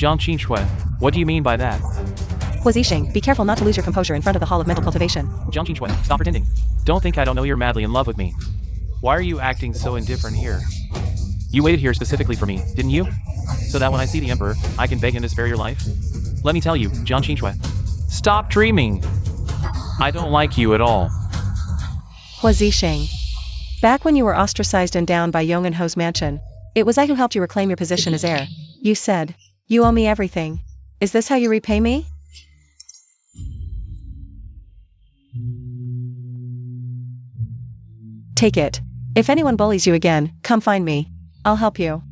Jiang QinXue, what do you mean by that? Huazixing, be careful not to lose your composure in front of the Hall of Mental Cultivation. Jiang QinXue, stop pretending. Don't think I don't know you're madly in love with me. Why are you acting so indifferent here? You waited here specifically for me, didn't you? So that when I see the Emperor, I can beg him to spare your life? Let me tell you, Jiang QinXue, stop dreaming. I don't like you at all. Huazixing. Back when you were ostracized and down by Yong and Ho's mansion, it was I who helped you reclaim your position as heir. You said, you owe me everything. Is this how you repay me? Take it. If anyone bullies you again, come find me. I'll help you.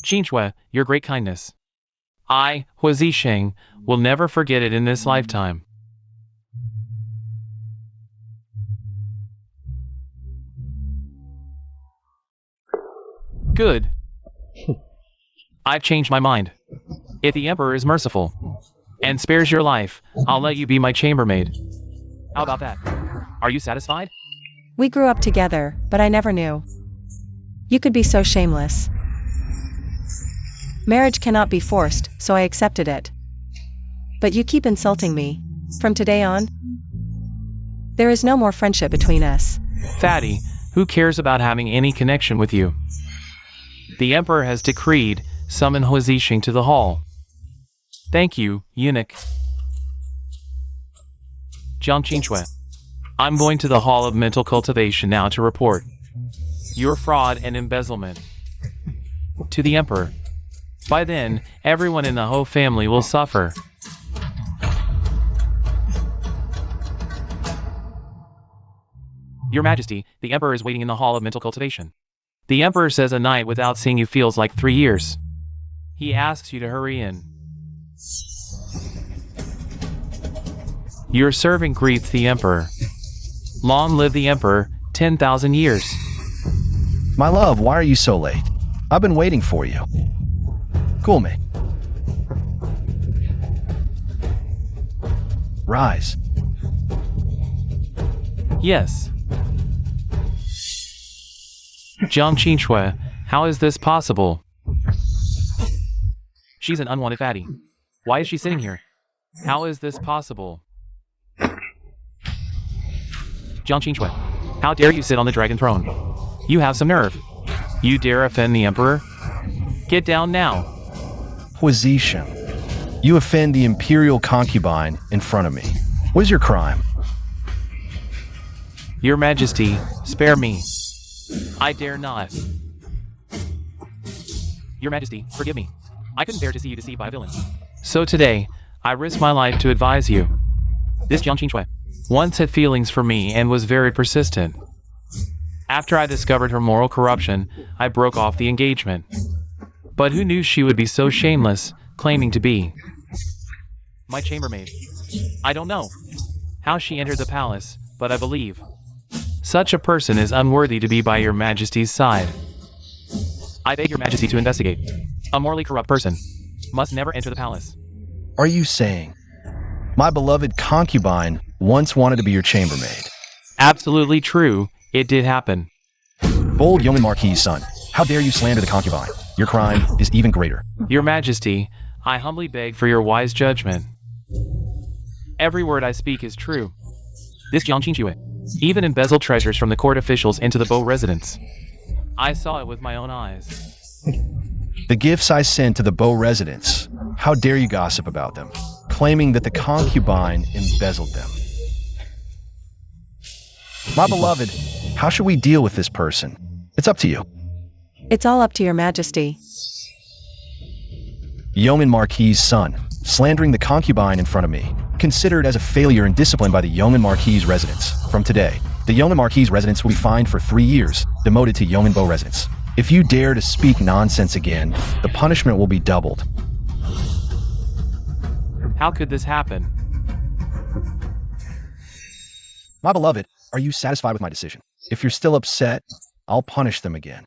QinXue, your great kindness. I, Huazixing, will never forget it in this lifetime. Good. I've changed my mind. If the Emperor is merciful and spares your life, I'll let you be my chambermaid. How about that? Are you satisfied? We grew up together, but I never knew. You could be so shameless. Marriage cannot be forced, so I accepted it. But you keep insulting me. From today on, there is no more friendship between us. Fatty, who cares about having any connection with you? The Emperor has decreed, summon Huazixing to the hall. Thank you, eunuch. Jiang QinXue, I'm going to the Hall of Mental Cultivation now to report your fraud and embezzlement to the Emperor. By then, everyone in the Ho family will suffer. Your Majesty, the Emperor is waiting in the Hall of Mental Cultivation. The Emperor says a night without seeing you feels like 3 years. He asks you to hurry in. Your servant greets the Emperor. Long live the Emperor, 10,000 years. My love, why are you so late? I've been waiting for you. Cool me. Rise. Yes. Jiang QinXue, how is this possible? She's an unwanted fatty. Why is she sitting here? How is this possible? Jiang QinXue, how dare you sit on the dragon throne? You have some nerve. You dare offend the Emperor? Get down now. Huazixing, you offend the Imperial concubine in front of me. What is your crime? Your Majesty, spare me. I dare not. Your Majesty, forgive me. I couldn't bear to see you deceived by a villain. So today, I risk my life to advise you. This Jiang QinXue once had feelings for me and was very persistent. After I discovered her moral corruption, I broke off the engagement. But who knew she would be so shameless, claiming to be my chambermaid? I don't know how she entered the palace, but I believe such a person is unworthy to be by your Majesty's side. I beg your Majesty to investigate. A morally corrupt person must never enter the palace. Are you saying my beloved concubine once wanted to be your chambermaid? Absolutely true. It did happen. Bold yeoman Marquis' son, how dare you slander the concubine? Your crime is even greater. Your Majesty, I humbly beg for your wise judgment. Every word I speak is true. This Jiang QinXue even embezzled treasures from the court officials into the Bo residence. I saw it with my own eyes. The gifts I sent to the Bo residence, how dare you gossip about them, claiming that the concubine embezzled them. My beloved, how should we deal with this person? It's up to you. It's all up to your Majesty. Yeoman Marquis' son, slandering the concubine in front of me, considered as a failure and disciplined by the Yeoman Marquis' residence. From today, the Yeoman Marquis' residence will be fined for 3 years, demoted to Yeoman Bo residence. If you dare to speak nonsense again, the punishment will be doubled. How could this happen? My beloved, are you satisfied with my decision? If you're still upset, I'll punish them again.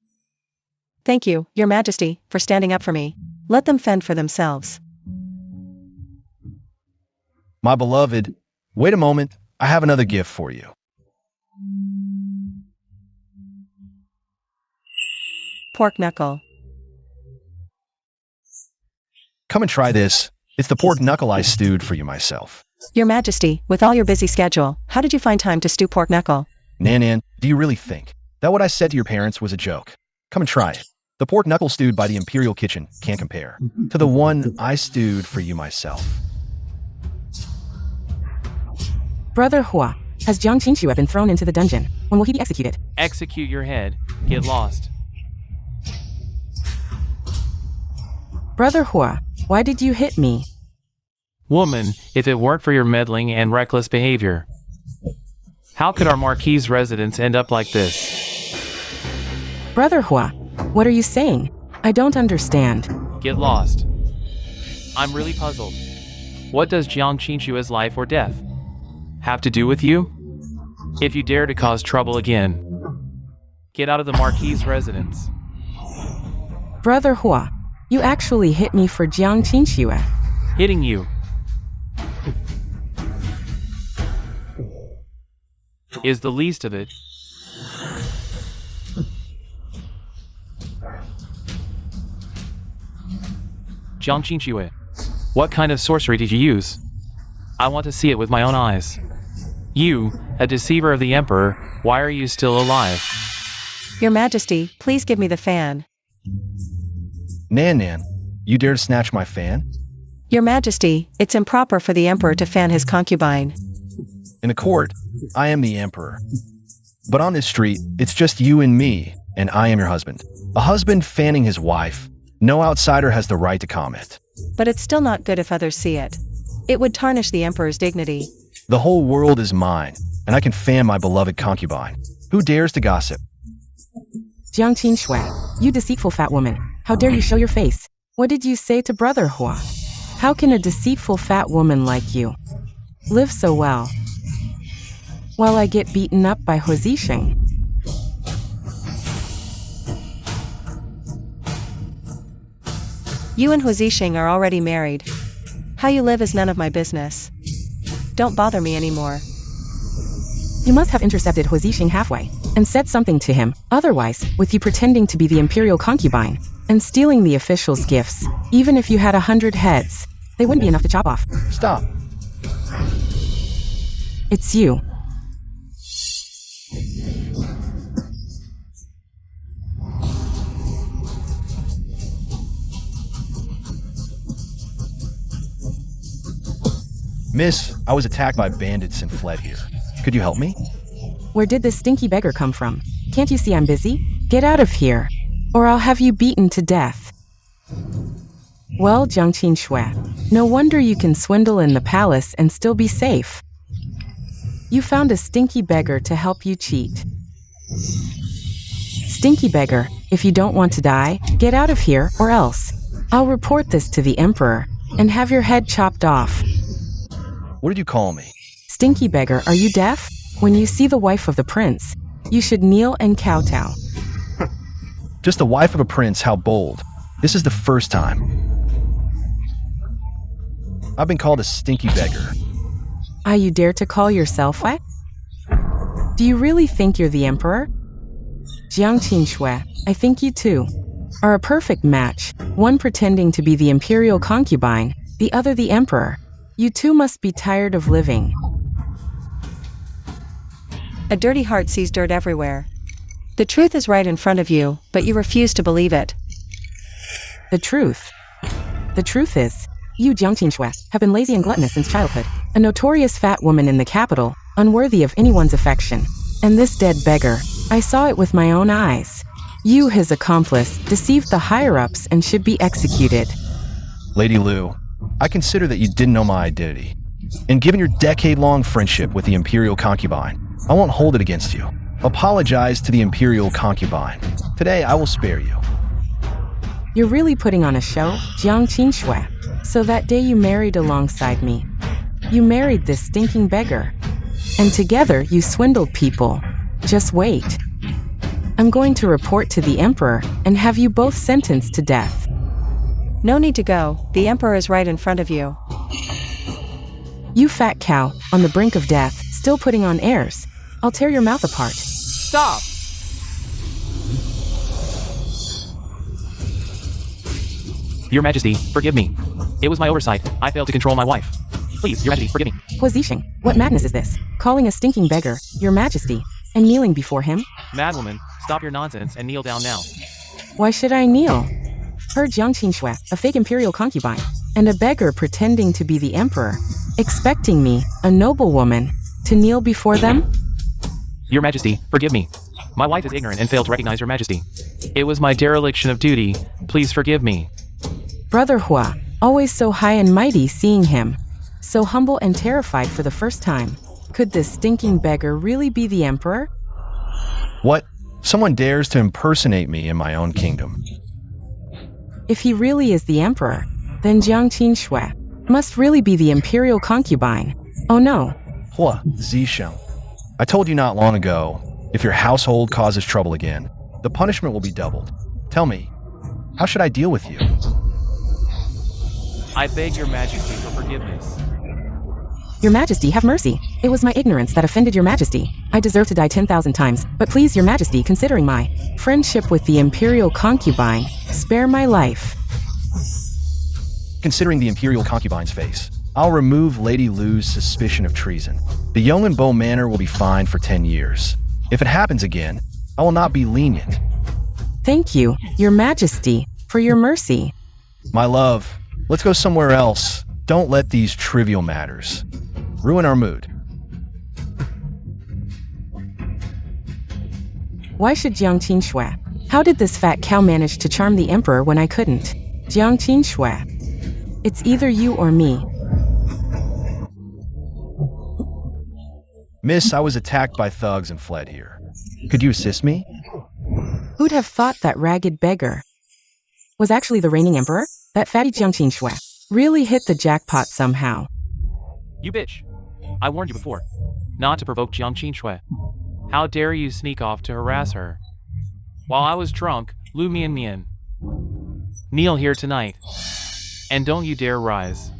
Thank you, your Majesty, for standing up for me. Let them fend for themselves. My beloved, wait a moment, I have another gift for you. Pork knuckle. Come and try this. It's the pork knuckle I stewed for you myself. Your Majesty, with all your busy schedule, how did you find time to stew pork knuckle? Nan, do you really think that what I said to your parents was a joke? Come and try it. The pork knuckle stewed by the Imperial kitchen can't compare to the one I stewed for you myself. Brother Hua, has Jiang QinXue been thrown into the dungeon? When will he be executed? Execute your head. Get lost. Brother Hua, why did you hit me? Woman, if it weren't for your meddling and reckless behavior, how could our Marquis' residence end up like this? Brother Hua, what are you saying? I don't understand. Get lost. I'm really puzzled. What does Jiang QinXue's life or death have to do with you? If you dare to cause trouble again, get out of the Marquis' residence. Brother Hua, you actually hit me for Jiang QinXue. Hitting you is the least of it. Jiang QinXue, what kind of sorcery did you use? I want to see it with my own eyes. You, a deceiver of the Emperor, why are you still alive? Your Majesty, please give me the fan. Nan, you dare to snatch my fan? Your Majesty, it's improper for the Emperor to fan his concubine. In the court, I am the Emperor. But on this street, it's just you and me, and I am your husband. A husband fanning his wife. No outsider has the right to comment. But it's still not good if others see it. It would tarnish the Emperor's dignity. The whole world is mine, and I can fan my beloved concubine. Who dares to gossip? Jiang QinXue, you deceitful fat woman. How dare you show your face? What did you say to Brother Hua? How can a deceitful fat woman like you live so well, while I get beaten up by Hua Zixing? You and Hua Zixing are already married. How you live is none of my business. Don't bother me anymore. You must have intercepted Hua Zixing halfway and said something to him. Otherwise, with you pretending to be the Imperial concubine and stealing the officials' gifts, even if you had 100 heads, they wouldn't be enough to chop off. Stop. It's you. Miss, I was attacked by bandits and fled here. Could you help me? Where did this stinky beggar come from? Can't you see I'm busy? Get out of here, or I'll have you beaten to death. Well, Jiang QinXue, no wonder you can swindle in the palace and still be safe. You found a stinky beggar to help you cheat. Stinky beggar, if you don't want to die, get out of here, or else I'll report this to the Emperor and have your head chopped off. What did you call me? Stinky beggar, are you deaf? When you see the wife of the prince, you should kneel and kowtow. Just the wife of a prince, how bold. This is the first time I've been called a stinky beggar. You dare to call yourself what? Do you really think you're the Emperor? Jiang QinXue, I think you too are a perfect match, one pretending to be the Imperial concubine, the other the Emperor. You two must be tired of living. A dirty heart sees dirt everywhere. The truth is right in front of you, but you refuse to believe it. The truth? The truth is, you, Jiang QinXue, have been lazy and gluttonous since childhood, a notorious fat woman in the capital, unworthy of anyone's affection. And this dead beggar, I saw it with my own eyes. You, his accomplice, deceived the higher-ups and should be executed. Lady Lu, I consider that you didn't know my identity. And given your decade-long friendship with the Imperial concubine, I won't hold it against you. Apologize to the Imperial concubine. Today, I will spare you. You're really putting on a show, Jiang QinXue. So that day you married alongside me. You married this stinking beggar. And together you swindled people. Just wait. I'm going to report to the Emperor and have you both sentenced to death. No need to go, the Emperor is right in front of you. You fat cow, on the brink of death, still putting on airs. I'll tear your mouth apart. Stop! Your Majesty, forgive me. It was my oversight. I failed to control my wife. Please, Your Majesty, forgive me. Huozixing, what madness is this? Calling a stinking beggar, Your Majesty, and kneeling before him? Madwoman, stop your nonsense and kneel down now. Why should I kneel? Her QinXue, a fake imperial concubine, and a beggar pretending to be the emperor, expecting me, a noblewoman, to kneel before them? Your Majesty, forgive me. My wife is ignorant and failed to recognize Your Majesty. It was my dereliction of duty. Please forgive me. Brother Hua, always so high and mighty seeing him, so humble and terrified for the first time. Could this stinking beggar really be the emperor? What? Someone dares to impersonate me in my own kingdom. If he really is the emperor, then QinXue must really be the imperial concubine. Oh no. Huozixing. I told you not long ago, if your household causes trouble again, the punishment will be doubled. Tell me, how should I deal with you? I beg Your Majesty for forgiveness. Your Majesty, have mercy. It was my ignorance that offended Your Majesty. I deserve to die 10,000 times, but please, Your Majesty, considering my friendship with the imperial concubine, spare my life. Considering the imperial concubine's face, I'll remove Lady Lu's suspicion of treason. The Yonganbo manor will be fined for 10 years. If it happens again, I will not be lenient. Thank you, Your Majesty, for your mercy. My love, let's go somewhere else. Don't let these trivial matters ruin our mood. Why should QinXue? How did this fat cow manage to charm the emperor when I couldn't? QinXue. It's either you or me. Miss, I was attacked by thugs and fled here. Could you assist me? Who'd have thought that ragged beggar was actually the reigning emperor? That fatty QinXue really hit the jackpot somehow. You bitch. I warned you before. Not to provoke QinXue. How dare you sneak off to harass her? While I was drunk, Lumian. Kneel here tonight. And don't you dare rise.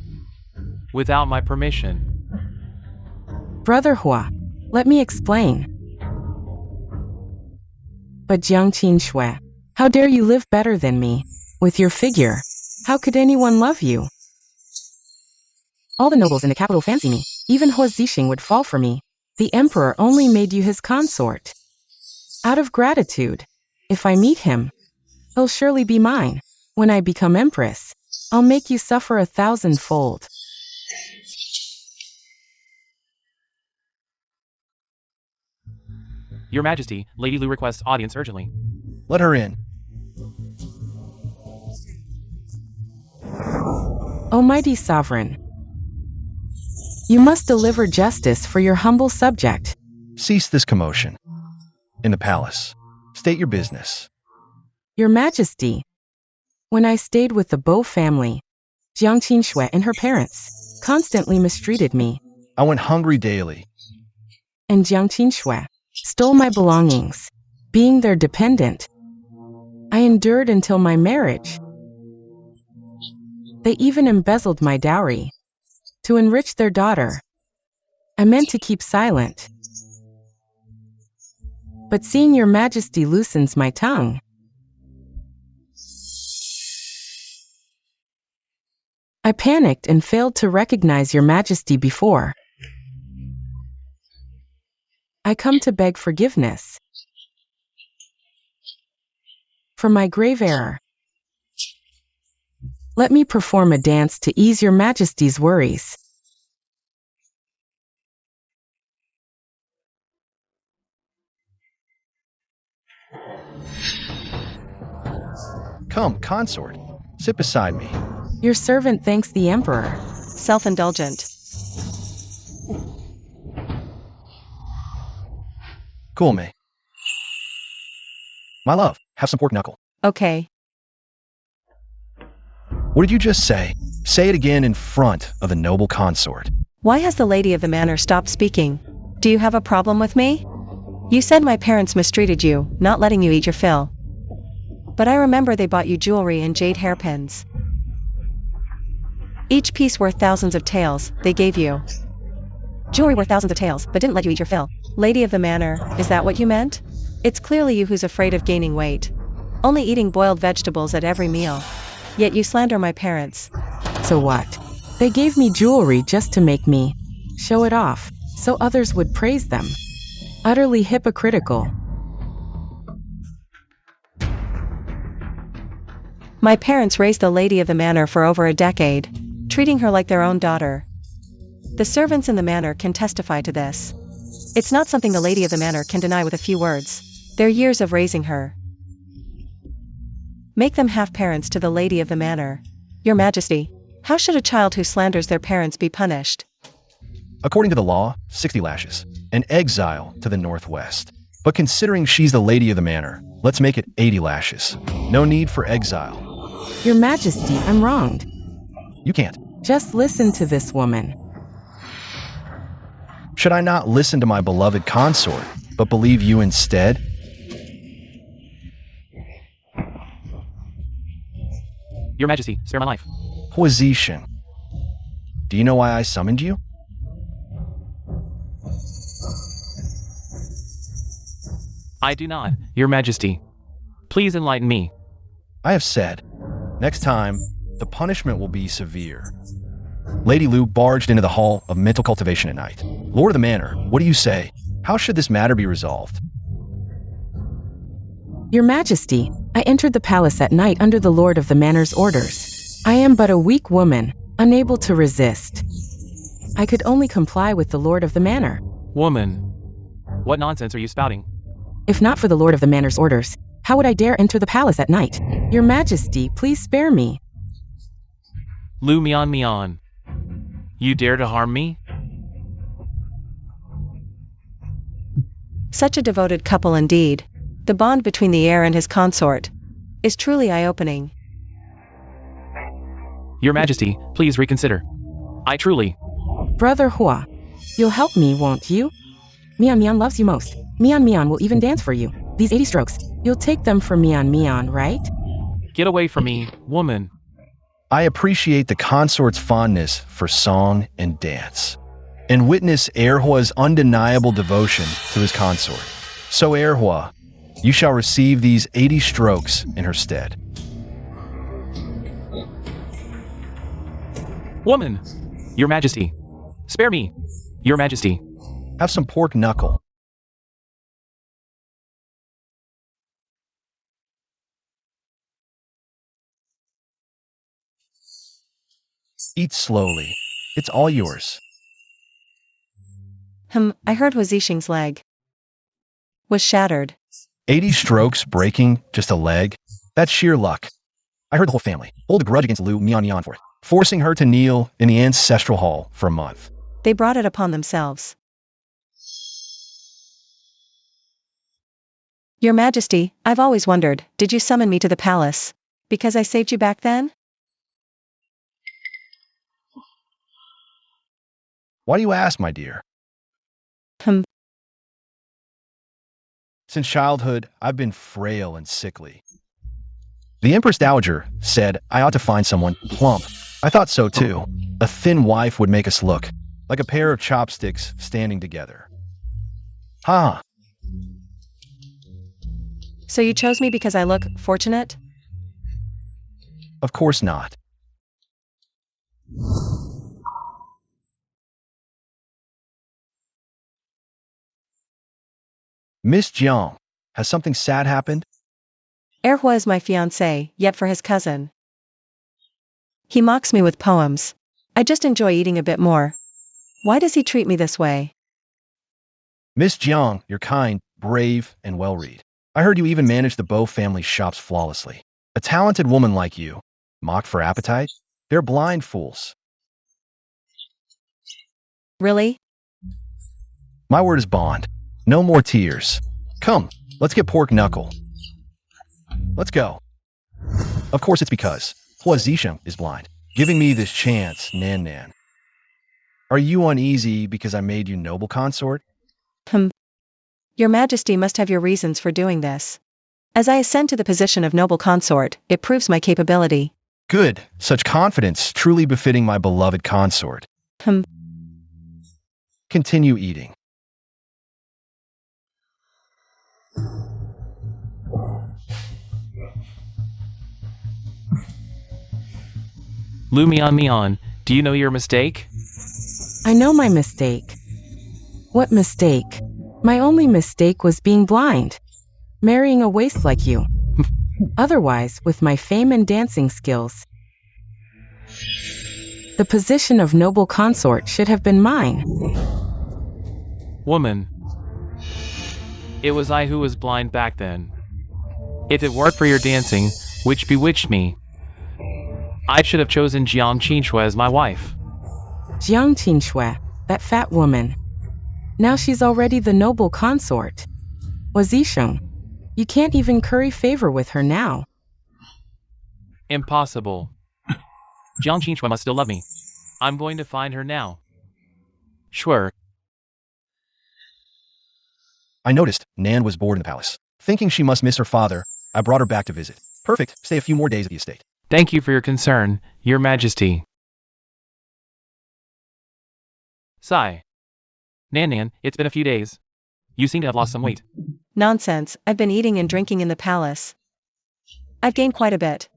Without my permission. Brother Hua, let me explain. But QinXue, how dare you live better than me? With your figure, how could anyone love you? All the nobles in the capital fancy me. Even Huozixing would fall for me. The emperor only made you his consort. Out of gratitude, if I meet him, he'll surely be mine. When I become empress, I'll make you suffer 1,000-fold. Your Majesty, Lady Lu requests audience urgently. Let her in. Almighty Sovereign, you must deliver justice for your humble subject. Cease this commotion. In the palace. State your business. Your Majesty, when I stayed with the Bo family, QinXue and her parents constantly mistreated me. I went hungry daily. And QinXue stole my belongings, being their dependent. I endured until my marriage. They even embezzled my dowry to enrich their daughter. I meant to keep silent. But seeing Your Majesty loosens my tongue, I panicked and failed to recognize Your Majesty before. I come to beg forgiveness for my grave error. Let me perform a dance to ease Your Majesty's worries. Come, consort. Sit beside me. Your servant thanks the Emperor. Self-indulgent. Cool, me. My love, have some pork knuckle. Okay. What did you just say? Say it again in front of the noble consort. Why has the lady of the manor stopped speaking? Do you have a problem with me? You said my parents mistreated you, not letting you eat your fill. But I remember they bought you jewelry and jade hairpins. Each piece worth thousands of taels, they gave you. Jewelry worth thousands of taels, but didn't let you eat your fill. Lady of the manor, is that what you meant? It's clearly you who's afraid of gaining weight. Only eating boiled vegetables at every meal. Yet you slander my parents. So what? They gave me jewelry just to make me show it off, so others would praise them. Utterly hypocritical. My parents raised the lady of the manor for over a decade, treating her like their own daughter. The servants in the manor can testify to this. It's not something the lady of the manor can deny with a few words. Their years of raising her make them half parents to the lady of the manor. Your Majesty, how should a child who slanders their parents be punished? According to the law, 60 lashes, and exile to the northwest. But considering she's the lady of the manor, let's make it 80 lashes. No need for exile. Your Majesty, I'm wronged. You can't. Just listen to this woman. Should I not listen to my beloved consort, but believe you instead? Your Majesty, spare my life. Acquisition. Do you know why I summoned you? I do not, Your Majesty. Please enlighten me. I have said, next time, the punishment will be severe. Lady Lu barged into the Hall of Mental Cultivation at night. Lord of the Manor, what do you say? How should this matter be resolved? Your Majesty, I entered the palace at night under the Lord of the Manor's orders. I am but a weak woman, unable to resist. I could only comply with the Lord of the Manor. Woman, what nonsense are you spouting? If not for the Lord of the Manor's orders, how would I dare enter the palace at night? Your Majesty, please spare me. Mian Mian. You dare to harm me? Such a devoted couple indeed. The bond between the heir and his consort is truly eye-opening. Your Majesty, please reconsider. I truly... Brother Hua, you'll help me, won't you? Mian Mian loves you most. Mian Mian will even dance for you. These 80 strokes, you'll take them for Mian Mian, right? Get away from me, woman. I appreciate the consort's fondness for song and dance, and witness Erhua's undeniable devotion to his consort. So Erhua, you shall receive these 80 strokes in her stead. Woman! Your Majesty. Spare me! Your Majesty. Have some pork knuckle. Eat slowly. It's all yours. I heard Hua Zixing's leg was shattered. 80 strokes breaking just a leg? That's sheer luck. I heard the whole family hold a grudge against Mian Mian for it, forcing her to kneel in the ancestral hall for a month. They brought it upon themselves. Your Majesty, I've always wondered, did you summon me to the palace because I saved you back then? Why do you ask, my dear? Since childhood, I've been frail and sickly. The Empress Dowager said I ought to find someone plump. I thought so too. A thin wife would make us look like a pair of chopsticks standing together. Ha! So you chose me because I look fortunate? Of course not. Miss Jiang, has something sad happened? Erhua is my fiancé, yet for his cousin. He mocks me with poems. I just enjoy eating a bit more. Why does he treat me this way? Miss Jiang, you're kind, brave, and well-read. I heard you even manage the Bo family shops flawlessly. A talented woman like you, mocked for appetite? They're blind fools. Really? My word is bond. No more tears. Come, let's get pork knuckle. Let's go. Of course it's because Hua Zixing is blind, giving me this chance, Nan Nan. Are you uneasy because I made you noble consort? Your Majesty must have your reasons for doing this. As I ascend to the position of noble consort, it proves my capability. Good, such confidence, truly befitting my beloved consort. Continue eating. Lumian Mian, do you know your mistake? I know my mistake. What mistake? My only mistake was being blind. Marrying a waste like you. Otherwise, with my fame and dancing skills, the position of noble consort should have been mine. Woman. It was I who was blind back then. If it weren't for your dancing, which bewitched me, I should have chosen QinXue as my wife. QinXue, that fat woman. Now she's already the noble consort. Position. You can't even curry favor with her now. Impossible. QinXue must still love me. I'm going to find her now. Sure. I noticed Nan was bored in the palace. Thinking she must miss her father, I brought her back to visit. Perfect, stay a few more days at the estate. Thank you for your concern, Your Majesty. Sigh. Nan, it's been a few days. You seem to have lost some weight. Nonsense, I've been eating and drinking in the palace. I've gained quite a bit.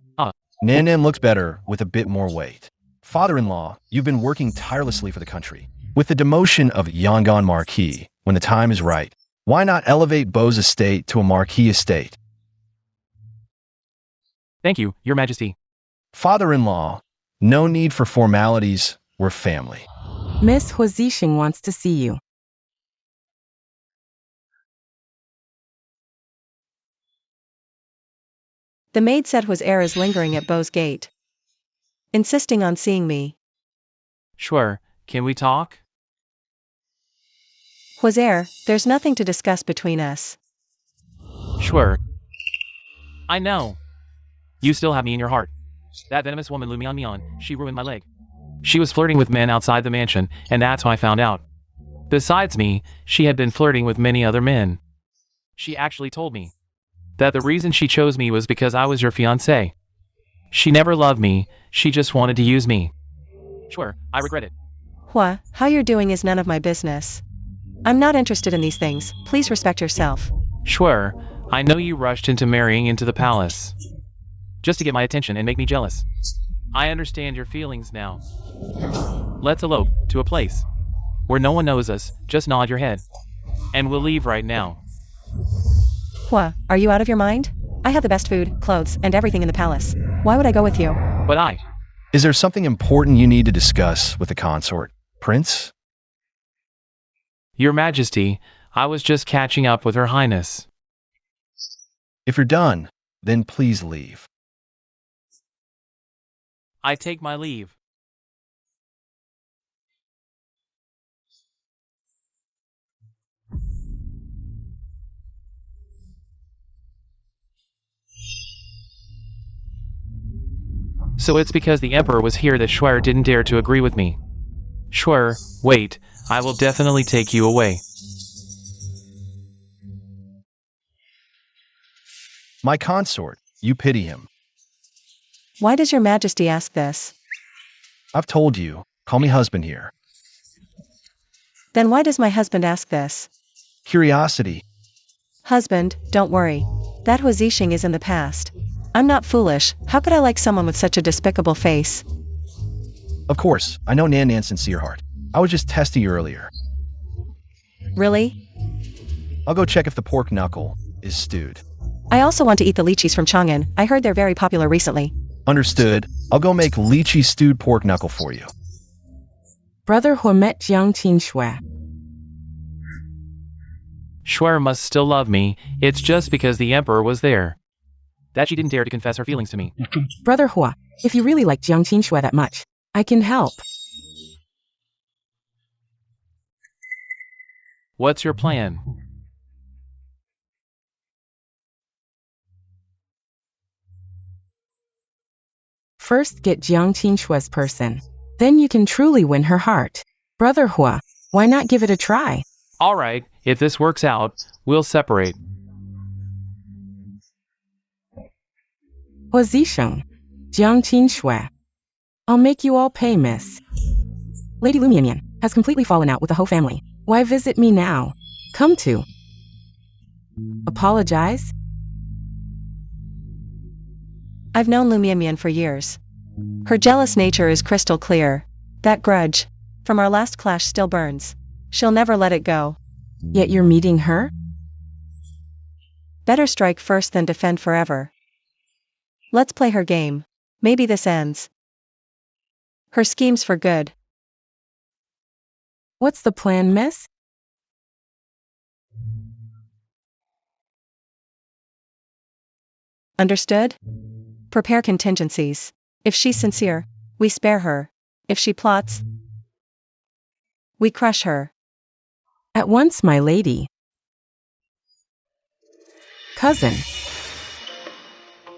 Nan looks better with a bit more weight. Father-in-law, you've been working tirelessly for the country. With the demotion of Yangon Marquis, when the time is right, why not elevate Beau's estate to a Marquis estate? Thank you, Your Majesty. Father-in-law, no need for formalities, we're family. Miss Huazixing wants to see you. The maid said Huazer is lingering at Beau's gate, insisting on seeing me. Sure, can we talk? Huazer, there's nothing to discuss between us. Sure. I know. You still have me in your heart. That venomous woman Lumian Mian, she ruined my leg. She was flirting with men outside the mansion, and that's how I found out. Besides me, she had been flirting with many other men. She actually told me that the reason she chose me was because I was your fiancé. She never loved me, she just wanted to use me. Sure, I regret it. Hua, how you're doing is none of my business. I'm not interested in these things, please respect yourself. Sure, I know you rushed into marrying into the palace. Just to get my attention and make me jealous. I understand your feelings now. Let's elope to a place where no one knows us, just nod your head. And we'll leave right now. Hua, are you out of your mind? I have the best food, clothes, and everything in the palace. Why would I go with you? But Is there something important you need to discuss with the consort, Prince? Your Majesty, I was just catching up with Her Highness. If you're done, then please leave. I take my leave. So it's because the Emperor was here that QinXue didn't dare to agree with me. QinXue, wait, I will definitely take you away. My consort, you pity him. Why does your majesty ask this? I've told you, call me husband here. Then why does my husband ask this? Curiosity. Husband, don't worry. That Huazixing is in the past. I'm not foolish, how could I like someone with such a despicable face? Of course, I know Nan's sincere heart. I was just testing you earlier. Really? I'll go check if the pork knuckle is stewed. I also want to eat the lychees from Chang'an, I heard they're very popular recently. Understood. I'll go make lychee stewed pork knuckle for you. Brother Hua met QinXue. QinXue must still love me, it's just because the Emperor was there that she didn't dare to confess her feelings to me. Brother Hua, if you really like QinXue that much, I can help. What's your plan? First get QinXue's person. Then you can truly win her heart. Brother Hua, why not give it a try? Alright, if this works out, we'll separate. Huazixing, QinXue. I'll make you all pay, miss. Lady Lumian has completely fallen out with the whole family. Why visit me now? Come to apologize? I've known Mian Mian for years. Her jealous nature is crystal clear. That grudge from our last clash still burns. She'll never let it go. Yet you're meeting her? Better strike first than defend forever. Let's play her game. Maybe this ends her schemes for good. What's the plan, miss? Understood? Prepare contingencies. If she's sincere, we spare her. If she plots, we crush her. At once, my lady. Cousin.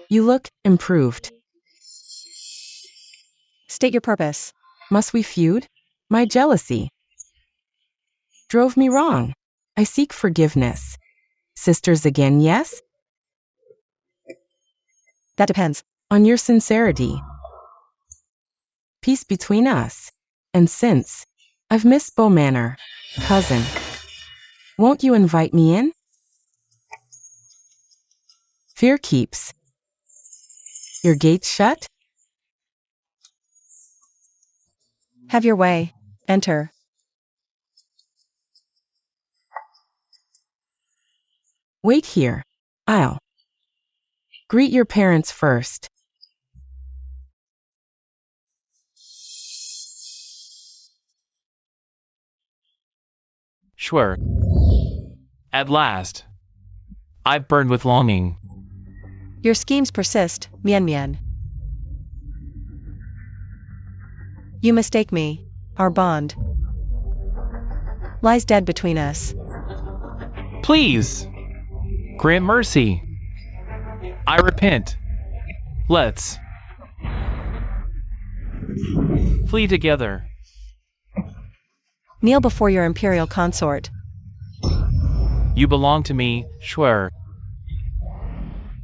You look improved. State your purpose. Must we feud? My jealousy drove me wrong. I seek forgiveness. Sisters again, yes? That depends on your sincerity. Peace between us. And since I've missed Bow Manor, cousin, won't you invite me in? Fear keeps your gates shut? Have your way. Enter. Wait here. I'll greet your parents first. Sure. At last. I've burned with longing. Your schemes persist, Mian Mian. You mistake me. Our bond lies dead between us. Please. Grant mercy. I repent. Let's flee together. Kneel before your Imperial consort. You belong to me, sure.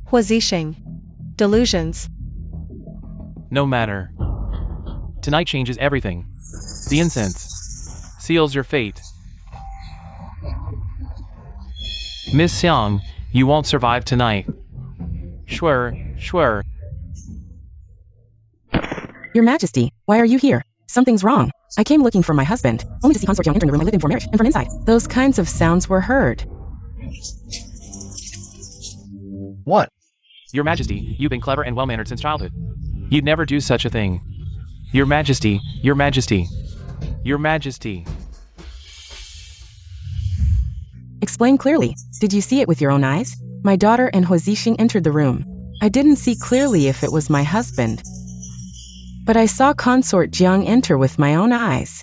Huazixing. Delusions. No matter. Tonight changes everything. The incense seals your fate. Miss Xiang, you won't survive tonight. Sure. Your Majesty, why are you here? Something's wrong. I came looking for my husband, only to see Consort Jiang entering the room I lived in for marriage, and from inside, those kinds of sounds were heard. What? Your Majesty, you've been clever and well-mannered since childhood. You'd never do such a thing. Your Majesty, Your Majesty, Your Majesty. Explain clearly. Did you see it with your own eyes? My daughter and Huazixing entered the room. I didn't see clearly if it was my husband, but I saw Consort Jiang enter with my own eyes.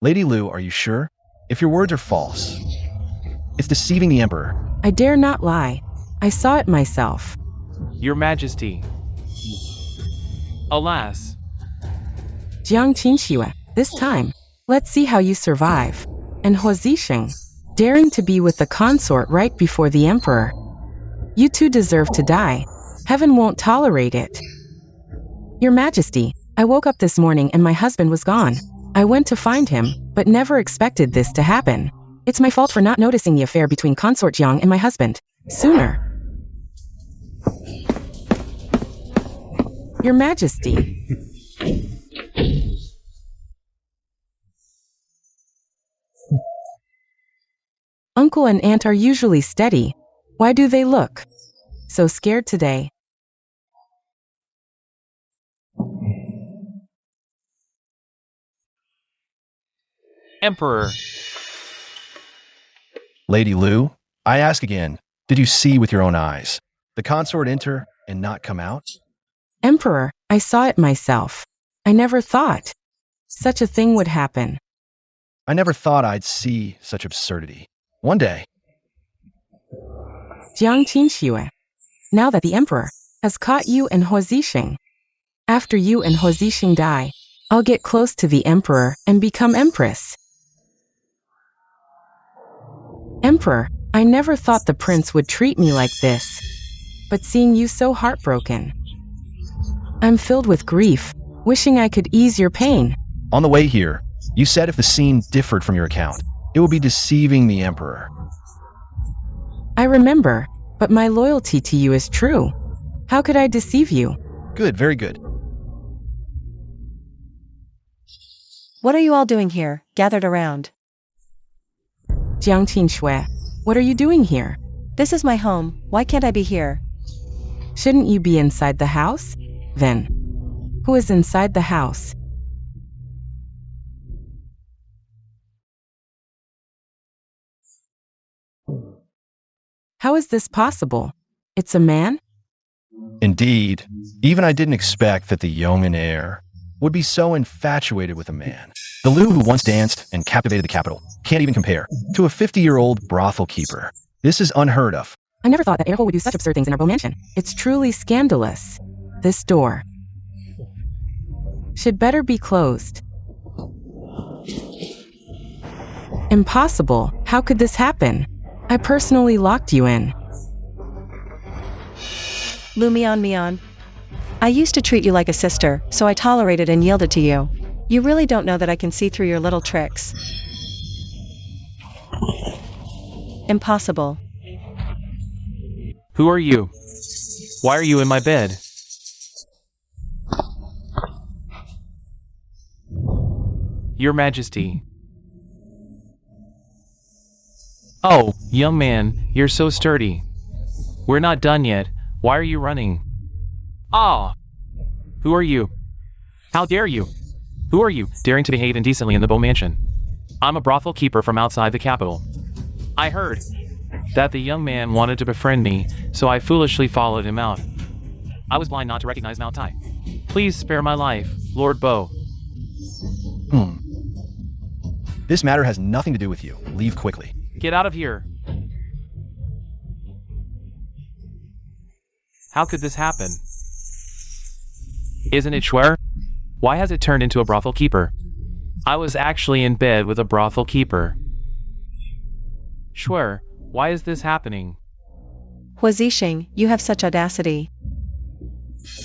Lady Lu, are you sure? If your words are false, it's deceiving the Emperor. I dare not lie. I saw it myself. Your Majesty. Alas. Jiang QinXue, this time, let's see how you survive. And Huazixing, daring to be with the consort right before the Emperor. You two deserve to die. Heaven won't tolerate it. Your Majesty, I woke up this morning and my husband was gone. I went to find him, but never expected this to happen. It's my fault for not noticing the affair between Consort Jiang and my husband sooner. Your Majesty. Uncle and aunt are usually steady. Why do they look so scared today? Emperor. Lady Lu, I ask again, did you see with your own eyes the consort enter and not come out? Emperor, I saw it myself. I never thought such a thing would happen. I never thought I'd see such absurdity. One day. Jiang QinXue, now that the Emperor has caught you and Huazixing, after you and Huazixing die, I'll get close to the Emperor and become Empress. Emperor, I never thought the prince would treat me like this. But seeing you so heartbroken, I'm filled with grief, wishing I could ease your pain. On the way here, you said if the scene differed from your account, it would be deceiving the Emperor. I remember, but my loyalty to you is true. How could I deceive you? Good, very good. What are you all doing here, gathered around? QinXue, what are you doing here? This is my home, why can't I be here? Shouldn't you be inside the house? Then, who is inside the house? How is this possible? It's a man? Indeed, even I didn't expect that the young and heir would be so infatuated with a man. The Lu who once danced and captivated the capital can't even compare to a 50-year-old brothel keeper. This is unheard of. I never thought that Erho would do such absurd things in our mansion. It's truly scandalous. This door should better be closed. Impossible. How could this happen? I personally locked you in. Lumian Mian. I used to treat you like a sister, so I tolerated and yielded to you. You really don't know that I can see through your little tricks. Impossible. Who are you? Why are you in my bed? Your Majesty. Oh, young man, you're so sturdy. We're not done yet. Why are you running? Ah! Who are you? How dare you? Who are you, daring to behave indecently in the Beau Mansion? I'm a brothel keeper from outside the capital. I heard that the young man wanted to befriend me, so I foolishly followed him out. I was blind not to recognize Mao Tai. Please spare my life, Lord Beau. This matter has nothing to do with you. Leave quickly. Get out of here. How could this happen? Isn't it Schwer? Why has it turned into a brothel keeper? I was actually in bed with a brothel keeper. Schwer, why is this happening? Hua Zixing, you have such audacity.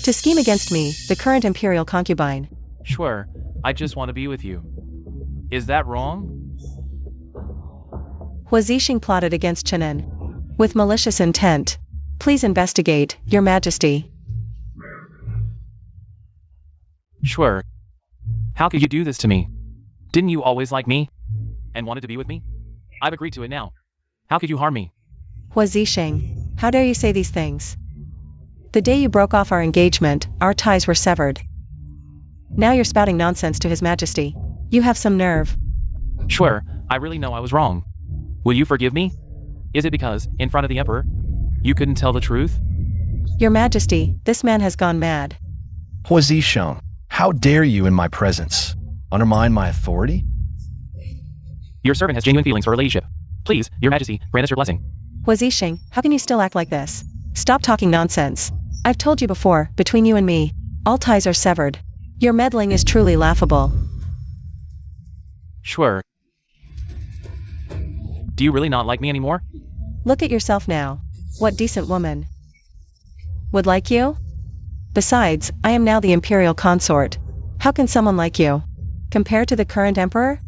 To scheme against me, the current Imperial concubine. Schwer, I just want to be with you. Is that wrong? Hua Zixing plotted against Chenin with malicious intent. Please investigate, Your Majesty. Schwer, how could you do this to me? Didn't you always like me? And wanted to be with me? I've agreed to it now. How could you harm me? Hua Zixing, how dare you say these things? The day you broke off our engagement, our ties were severed. Now you're spouting nonsense to His Majesty. You have some nerve. Schwer, I really know I was wrong. Will you forgive me? Is it because, in front of the Emperor, you couldn't tell the truth? Your Majesty, this man has gone mad. Hua Zixing, how dare you in my presence undermine my authority? Your servant has genuine feelings for a ladyship. Please, Your Majesty, grant us your blessing. Hua Zixing, how can you still act like this? Stop talking nonsense. I've told you before, between you and me, all ties are severed. Your meddling is truly laughable. Schwer. Do you really not like me anymore? Look at yourself now. What decent woman would like you? Besides, I am now the Imperial consort. How can someone like you compare to the current Emperor?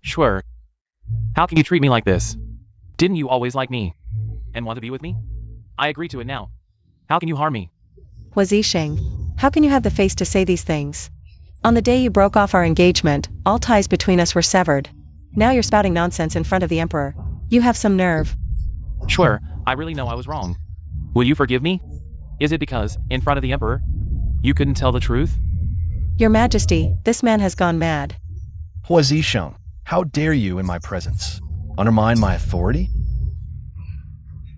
Schwer. How can you treat me like this? Didn't you always like me? And want to be with me? I agree to it now. How can you harm me? Hua Zixing, how can you have the face to say these things? On the day you broke off our engagement, all ties between us were severed. Now you're spouting nonsense in front of the Emperor. You have some nerve. Schwer, I really know I was wrong. Will you forgive me? Is it because, in front of the Emperor, you couldn't tell the truth? Your Majesty, this man has gone mad. Hua Zixing, how dare you in my presence undermine my authority?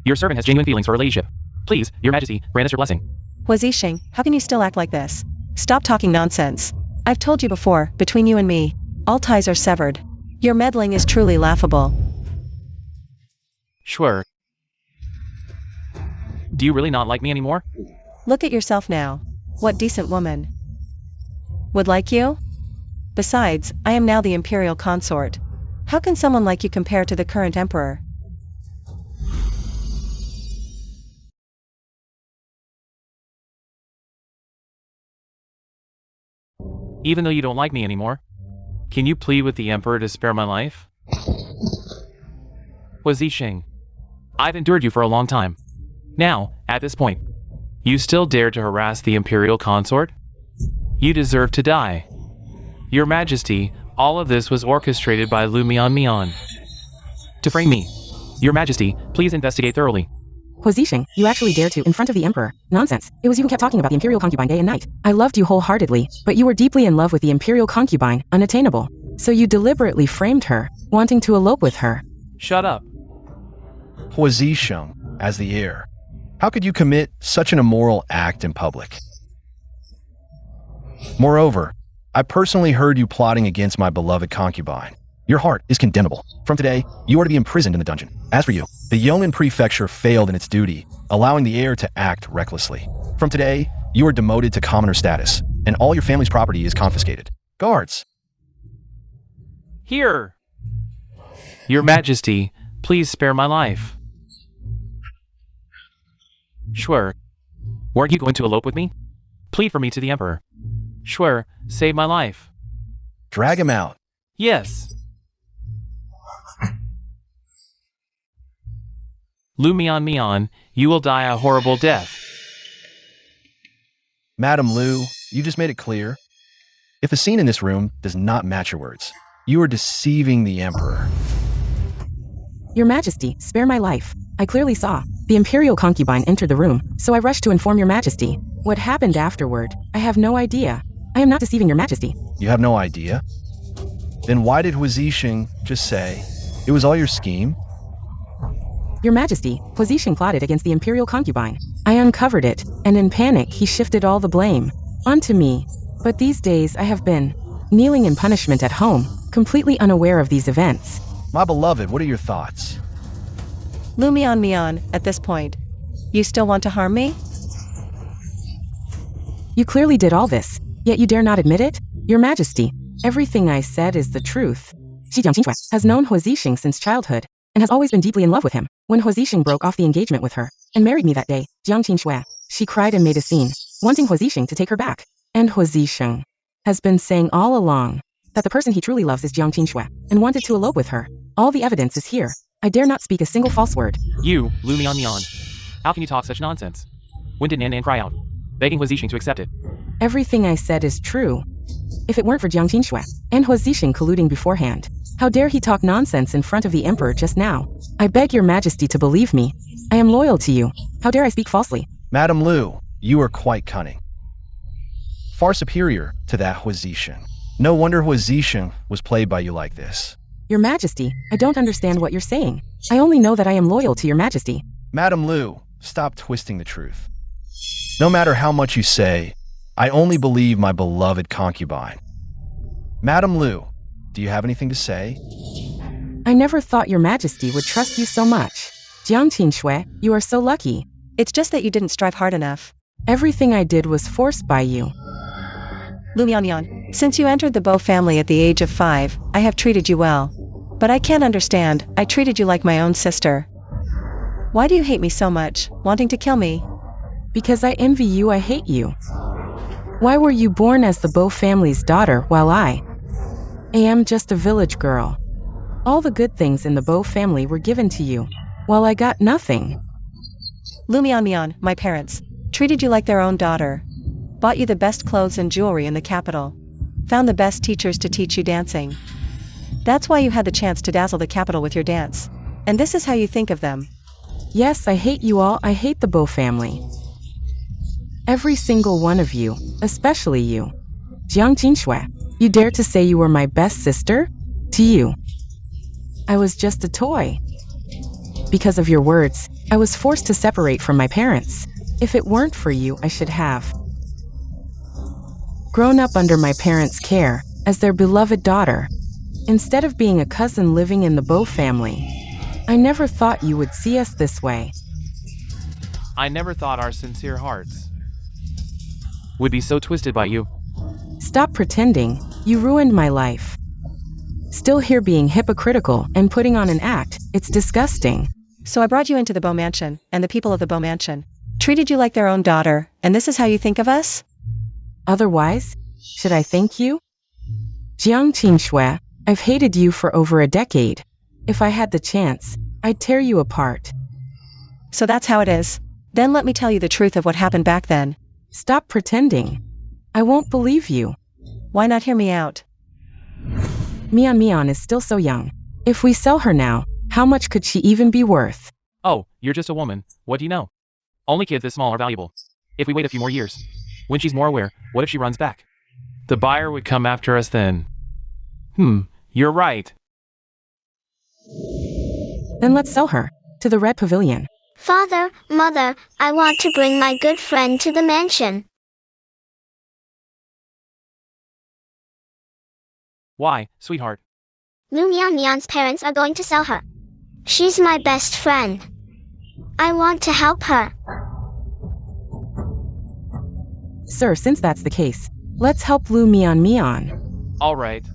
Your servant has genuine feelings for a ladyship. Please, Your Majesty, grant us your blessing. Hua Zixing, how can you still act like this? Stop talking nonsense. I've told you before, between you and me, all ties are severed. Your meddling is truly laughable. Schwer. Do you really not like me anymore? Look at yourself now. What decent woman would like you? Besides, I am now the Imperial consort. How can someone like you compare to the current Emperor? Even though you don't like me anymore, can you plead with the Emperor to spare my life? Hua Zixing, I've endured you for a long time. Now, at this point, You still dare to harass the Imperial consort? You deserve to die. Your Majesty, all of this was orchestrated by Lumian Mian. To frame me. Your Majesty, please investigate thoroughly. Huazixing, you actually dared to in front of the Emperor. Nonsense. It was you who kept talking about the Imperial concubine day and night. I loved you wholeheartedly, but you were deeply in love with the Imperial concubine, unattainable. So you deliberately framed her, wanting to elope with her. Shut up. Huazixing, as the heir. How could you commit such an immoral act in public? Moreover, I personally heard you plotting against my beloved concubine. Your heart is condemnable. From today, you are to be imprisoned in the dungeon. As for you, the Yong'an prefecture failed in its duty, allowing the heir to act recklessly. From today, you are demoted to commoner status, and all your family's property is confiscated. Guards! Here! Your Majesty, please spare my life. Sure. Weren't you going to elope with me? Plead for me to the Emperor. Sure, save my life. Drag him out. Yes. Lumian Mian, you will die a horrible death. Madam Lu, you just made it clear. If the scene in this room does not match your words, you are deceiving the Emperor. Your Majesty, spare my life. I clearly saw. The Imperial concubine entered the room, so I rushed to inform your Majesty. What happened afterward, I have no idea. I am not deceiving your Majesty. You have no idea? Then why did Huazixing just say, it was all your scheme? Your Majesty, Huazixing plotted against the Imperial concubine. I uncovered it, and in panic he shifted all the blame onto me. But these days I have been kneeling in punishment at home, completely unaware of these events. My beloved, what are your thoughts? Lumian Mian, at this point, you still want to harm me? You clearly did all this, yet you dare not admit it? Your Majesty, everything I said is the truth. QinXue has known Huazixing since childhood, and has always been deeply in love with him. When Huazixing broke off the engagement with her, and married me that day, QinXue, she cried and made a scene, wanting Huazixing to take her back. And Huazixing has been saying all along that the person he truly loves is QinXue, and wanted to elope with her. All the evidence is here. I dare not speak a single false word. You, Lumian Mian. How can you talk such nonsense? When did Nan Nan cry out, begging Huazixing to accept it? Everything I said is true. If it weren't for QinXue and Huazixing colluding beforehand, how dare he talk nonsense in front of the Emperor just now? I beg your Majesty to believe me. I am loyal to you. How dare I speak falsely? Madam Lu, you are quite cunning. Far superior to that Huazixing. No wonder Huazixing was played by you like this. Your Majesty, I don't understand what you're saying. I only know that I am loyal to your Majesty. Madam Lu, stop twisting the truth. No matter how much you say, I only believe my beloved concubine. Madam Lu, do you have anything to say? I never thought your Majesty would trust you so much. QinXue, you are so lucky. It's just that you didn't strive hard enough. Everything I did was forced by you. Lumian Mian, since you entered the Bo family at the age of 5, I have treated you well. But I can't understand, I treated you like my own sister. Why do you hate me so much, wanting to kill me? Because I envy you, I hate you. Why were you born as the Bo family's daughter while I am just a village girl? All the good things in the Bo family were given to you, while I got nothing. Lumian Mian, my parents, treated you like their own daughter. Bought you the best clothes and jewelry in the capital. Found the best teachers to teach you dancing. That's why you had the chance to dazzle the capital with your dance. And this is how you think of them. Yes, I hate you all. I hate the Bo family. Every single one of you, especially you. QinXue, you dare to say you were my best sister? To you, I was just a toy. Because of your words, I was forced to separate from my parents. If it weren't for you, I should have grown up under my parents' care, as their beloved daughter, instead of being a cousin living in the Bo family. I never thought you would see us this way. I never thought our sincere hearts would be so twisted by you. Stop pretending. You ruined my life. Still here being hypocritical and putting on an act. It's disgusting. So I brought you into the Bo mansion, and the people of the Bo mansion treated you like their own daughter, and this is how you think of us? Otherwise, should I thank you? QinXue, I've hated you for over a decade. If I had the chance, I'd tear you apart. So that's how it is. Then let me tell you the truth of what happened back then. Stop pretending. I won't believe you. Why not hear me out? Mian Mian is still so young. If we sell her now, how much could she even be worth? Oh, you're just a woman. What do you know? Only kids this small are valuable. If we wait a few more years, when she's more aware, what if she runs back? The buyer would come after us then. You're right. Then let's sell her. To the Red Pavilion. Father, Mother, I want to bring my good friend to the mansion. Why, sweetheart? Lumian Mian's parents are going to sell her. She's my best friend. I want to help her. Sir, since that's the case, let's help Lumian Mian. All right.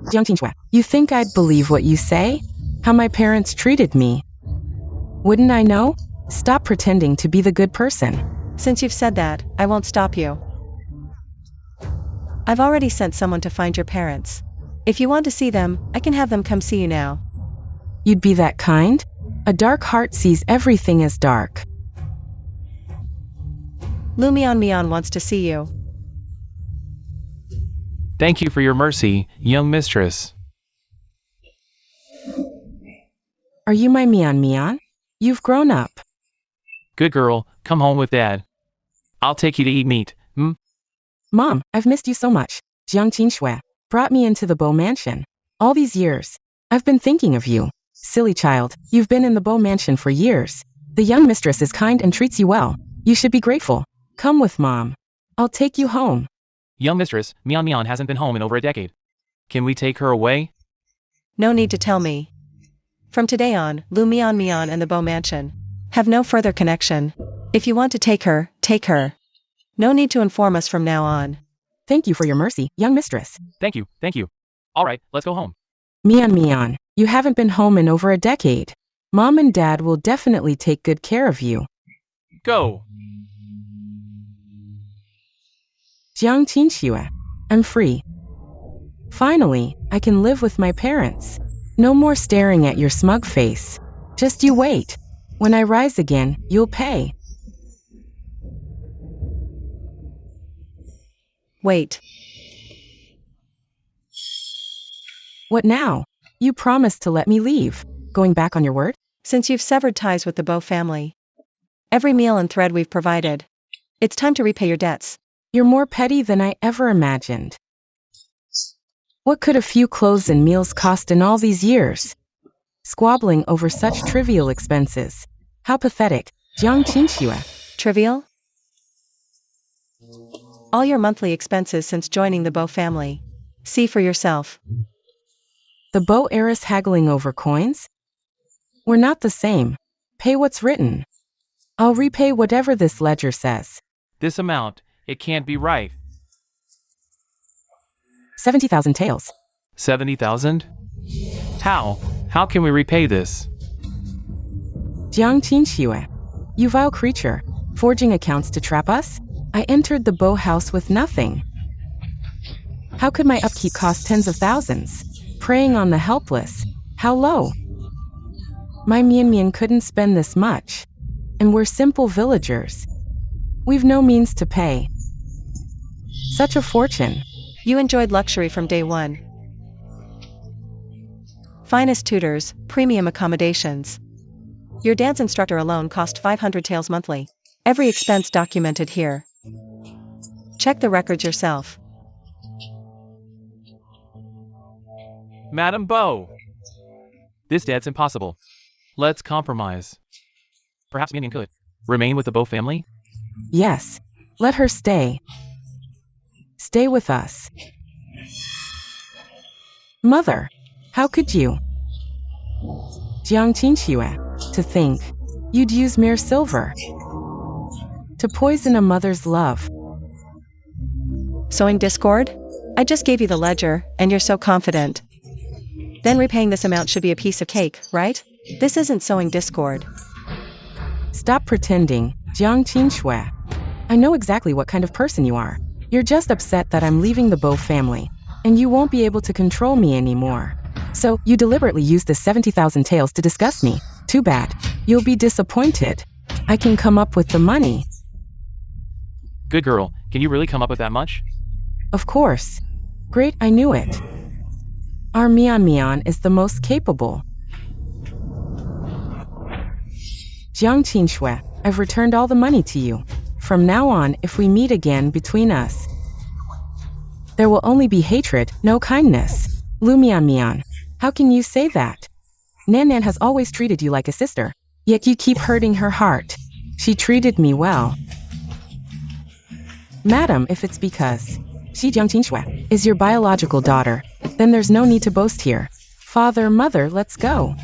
QinXue, you think I'd believe what you say? How my parents treated me? Wouldn't I know? Stop pretending to be the good person. Since you've said that, I won't stop you. I've already sent someone to find your parents. If you want to see them, I can have them come see you now. You'd be that kind? A dark heart sees everything as dark. Lumian Mian wants to see you. Thank you for your mercy, young mistress. Are you my Mian Mian? You've grown up. Good girl, come home with Dad. I'll take you to eat meat, Mom, I've missed you so much. QinXue brought me into the Beau Mansion. All these years, I've been thinking of you. Silly child, you've been in the Beau Mansion for years. The young mistress is kind and treats you well. You should be grateful. Come with Mom. I'll take you home. Young mistress, Mian Mian hasn't been home in over a decade. Can we take her away? No need to tell me. From today on, Lumian Mian and the Beau Mansion have no further connection. If you want to take her, take her. No need to inform us from now on. Thank you for your mercy, young mistress. Thank you, thank you. All right, let's go home. Mian Mian, you haven't been home in over a decade. Mom and Dad will definitely take good care of you. Go. QinXue, I'm free. Finally, I can live with my parents. No more staring at your smug face. Just you wait. When I rise again, you'll pay. Wait. What now? You promised to let me leave. Going back on your word? Since you've severed ties with the Beau family, every meal and thread we've provided, it's time to repay your debts. You're more petty than I ever imagined. What could a few clothes and meals cost in all these years? Squabbling over such trivial expenses. How pathetic. QinXue. Trivial? All your monthly expenses since joining the Beau family. See for yourself. The Beau heiress haggling over coins? We're not the same. Pay what's written. I'll repay whatever this ledger says. This amount, it can't be right. 70,000 taels. 70,000? How? How can we repay this? QinXue. You vile creature. Forging accounts to trap us? I entered the Beau house with nothing. How could my upkeep cost tens of thousands? Preying on the helpless. How low? My Mian Mian couldn't spend this much. And we're simple villagers. We've no means to pay. Such a fortune. You enjoyed luxury from day one. Finest tutors, premium accommodations. Your dance instructor alone cost 500 taels monthly. Every expense documented here. Check the records yourself. Madam Beau. This debt's impossible. Let's compromise. Perhaps Mian Mian could remain with the Beau family? Yes. Let her stay. Stay with us. Mother, how could you? QinXue, to think you'd use mere silver to poison a mother's love. Sowing discord? I just gave you the ledger, and you're so confident. Then repaying this amount should be a piece of cake, right? This isn't sowing discord. Stop pretending, QinXue. I know exactly what kind of person you are. You're just upset that I'm leaving the Beau family, and you won't be able to control me anymore. So, you deliberately used this 70,000 taels to disgust me. Too bad. You'll be disappointed. I can come up with the money. Good girl, can you really come up with that much? Of course. Great, I knew it. Our Mian Mian is the most capable. QinXue, I've returned all the money to you. From now on, if we meet again between us, there will only be hatred, no kindness. Lumian Mian, how can you say that? Nan Nan has always treated you like a sister, yet you keep hurting her heart. She treated me well. Madam, if it's because she QinXue is your biological daughter, then there's no need to boast here. Father, mother, let's go.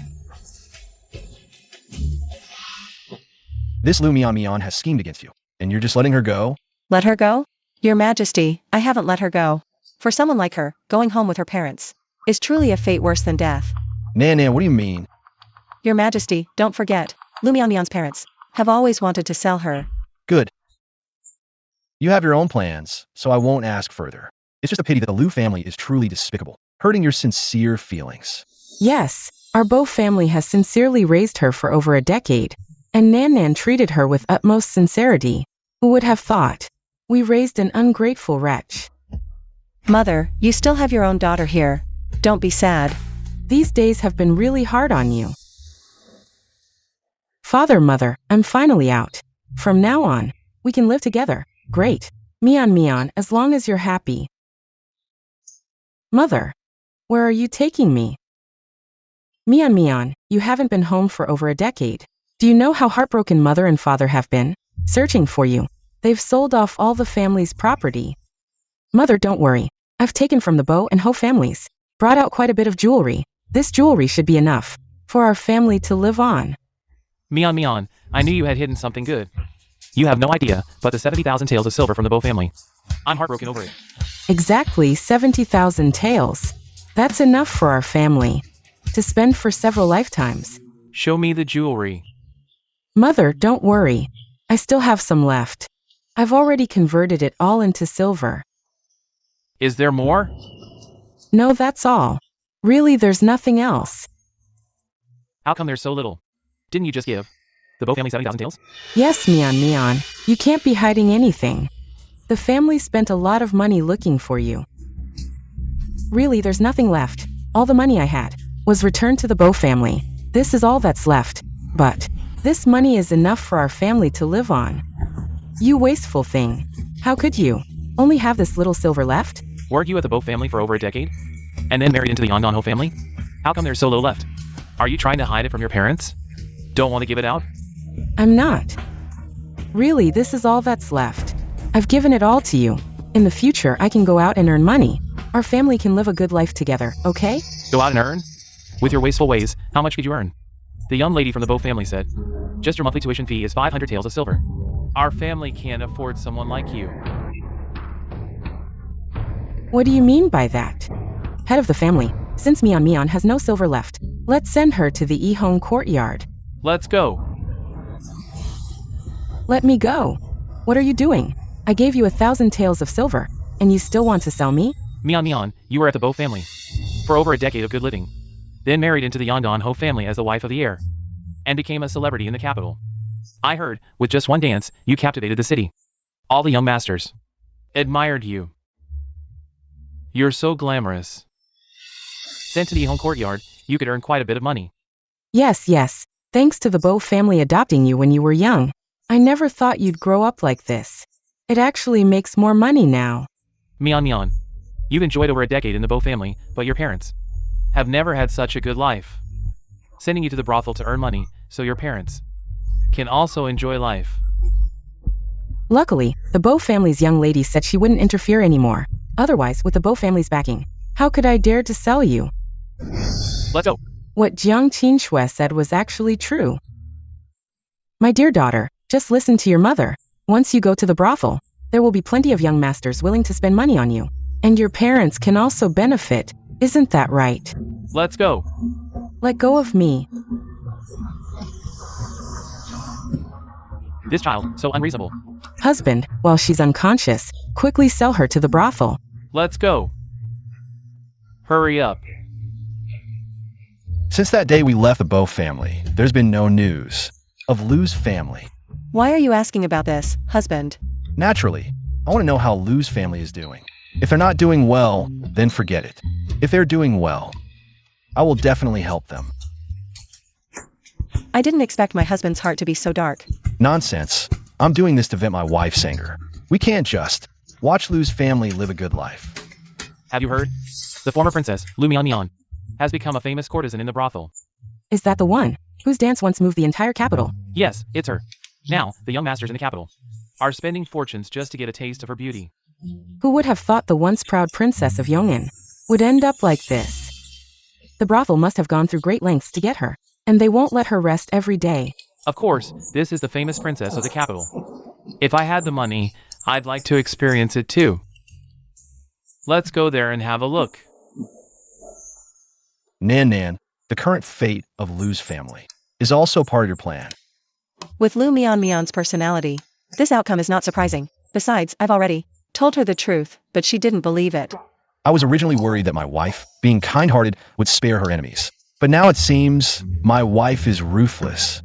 This Lumian Mian has schemed against you, and you're just letting her go? Let her go? Your Majesty, I haven't let her go. For someone like her, going home with her parents is truly a fate worse than death. Nan Nan, what do you mean? Your Majesty, don't forget, Lumian Mian's parents have always wanted to sell her. Good. You have your own plans, so I won't ask further. It's just a pity that the Lu family is truly despicable, hurting your sincere feelings. Yes, our Bo family has sincerely raised her for over a decade, and Nan Nan treated her with utmost sincerity. Who would have thought? We raised an ungrateful wretch. Mother, you still have your own daughter here. Don't be sad. These days have been really hard on you. Father, mother, I'm finally out. From now on, we can live together. Great. Mian Mian, as long as you're happy. Mother, where are you taking me? Mian Mian, you haven't been home for over a decade. Do you know how heartbroken mother and father have been? Searching for you. They've sold off all the family's property. Mother, don't worry. I've taken from the Bo and Ho families. Brought out quite a bit of jewelry. This jewelry should be enough for our family to live on. Mian Mian, I knew you had hidden something good. You have no idea, but the 70,000 taels of silver from the Bo family. I'm heartbroken over it. Exactly 70,000 taels. That's enough for our family to spend for several lifetimes. Show me the jewelry. Mother, don't worry. I still have some left. I've already converted it all into silver. Is there more? No, that's all. Really, there's nothing else. How come there's so little? Didn't you just give the Bo family 70,000 taels? Yes, Mian Mian. You can't be hiding anything. The family spent a lot of money looking for you. Really, there's nothing left. All the money I had was returned to the Bo family. This is all that's left. But this money is enough for our family to live on. You wasteful thing. How could you only have this little silver left? Weren't you at the Bo family for over a decade? And then married into the Yongdong Ho family? How come there's so little left? Are you trying to hide it from your parents? Don't want to give it out? I'm not. Really, this is all that's left. I've given it all to you. In the future, I can go out and earn money. Our family can live a good life together, okay? Go out and earn? With your wasteful ways, how much could you earn? The young lady from the Bo family said, just your monthly tuition fee is 500 taels of silver. Our family can't afford someone like you. What do you mean by that? Head of the family, since Mian Mian has no silver left, let's send her to the Ehong courtyard. Let's go. Let me go. What are you doing? I gave you 1,000 taels of silver, and you still want to sell me? Mian Mian, you were at the Bo family for over a decade of good living. Then married into the Yongdong Ho family as the wife of the heir, and became a celebrity in the capital. I heard, with just one dance, you captivated the city. All the young masters admired you. You're so glamorous. Sent to the home courtyard, you could earn quite a bit of money. Yes, yes. Thanks to the Bo family adopting you when you were young. I never thought you'd grow up like this. It actually makes more money now. Mian Mian, you've enjoyed over a decade in the Bo family, but your parents have never had such a good life. Sending you to the brothel to earn money, so your parents can also enjoy life. Luckily, the Bo family's young lady said she wouldn't interfere anymore. Otherwise, with the Bo family's backing, how could I dare to sell you? Let's go. What QinXue said was actually true. My dear daughter, just listen to your mother. Once you go to the brothel, there will be plenty of young masters willing to spend money on you. And your parents can also benefit. Isn't that right? Let's go. Let go of me. This child, so unreasonable. Husband, while she's unconscious, quickly sell her to the brothel. Let's go. Hurry up. Since that day we left the Bow family, there's been no news of Lu's family. Why are you asking about this, husband? Naturally, I want to know how Lu's family is doing. If they're not doing well, then forget it. If they're doing well, I will definitely help them. I didn't expect my husband's heart to be so dark. Nonsense. I'm doing this to vent my wife's anger. We can't just watch Lu's family live a good life. Have you heard? The former princess, Lumian Mian, has become a famous courtesan in the brothel. Is that the one whose dance once moved the entire capital? Yes, it's her. Now, the young masters in the capital are spending fortunes just to get a taste of her beauty. Who would have thought the once proud princess of Yongin would end up like this? The brothel must have gone through great lengths to get her, and they won't let her rest every day. Of course, this is the famous princess of the capital. If I had the money, I'd like to experience it too. Let's go there and have a look. Nan, the current fate of Lu's family is also part of your plan. With Mian Mian's personality, this outcome is not surprising. Besides, I've already told her the truth, but she didn't believe it. I was originally worried that my wife, being kind-hearted, would spare her enemies. But now it seems my wife is ruthless.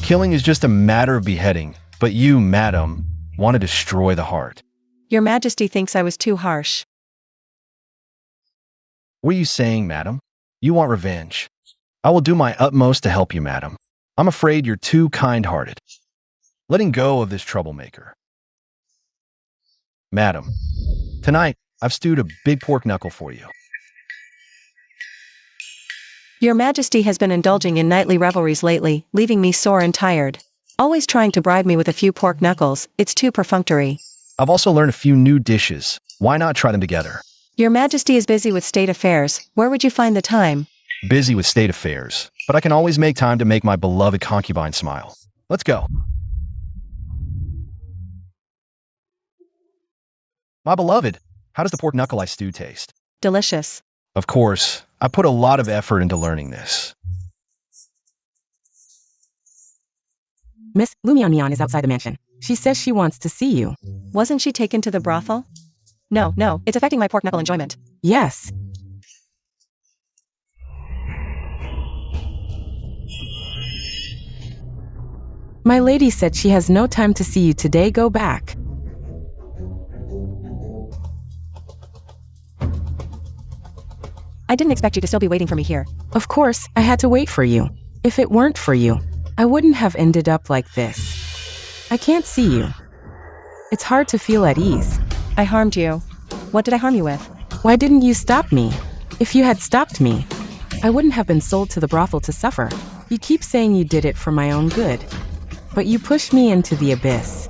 Killing is just a matter of beheading, but you, madam, want to destroy the heart. Your Majesty thinks I was too harsh. What are you saying, madam? You want revenge. I will do my utmost to help you, madam. I'm afraid you're too kind-hearted. Letting go of this troublemaker. Madam, tonight I've stewed a big pork knuckle for you. Your Majesty has been indulging in nightly revelries lately, leaving me sore and tired. Always trying to bribe me with a few pork knuckles, it's too perfunctory. I've also learned a few new dishes. Why not try them together? Your Majesty is busy with state affairs. Where would you find the time? Busy with state affairs, but I can always make time to make my beloved concubine smile. Let's go. My beloved, how does the pork knuckle I stewed taste? Delicious. Of course, I put a lot of effort into learning this. Miss Lumian Mian is outside the mansion. She says she wants to see you. Wasn't she taken to the brothel? No, it's affecting my pork knuckle enjoyment. Yes. My lady said she has no time to see you today. Go back. I didn't expect you to still be waiting for me here. Of course, I had to wait for you. If it weren't for you, I wouldn't have ended up like this. I can't see you. It's hard to feel at ease. I harmed you. What did I harm you with? Why didn't you stop me? If you had stopped me, I wouldn't have been sold to the brothel to suffer. You keep saying you did it for my own good, but you pushed me into the abyss.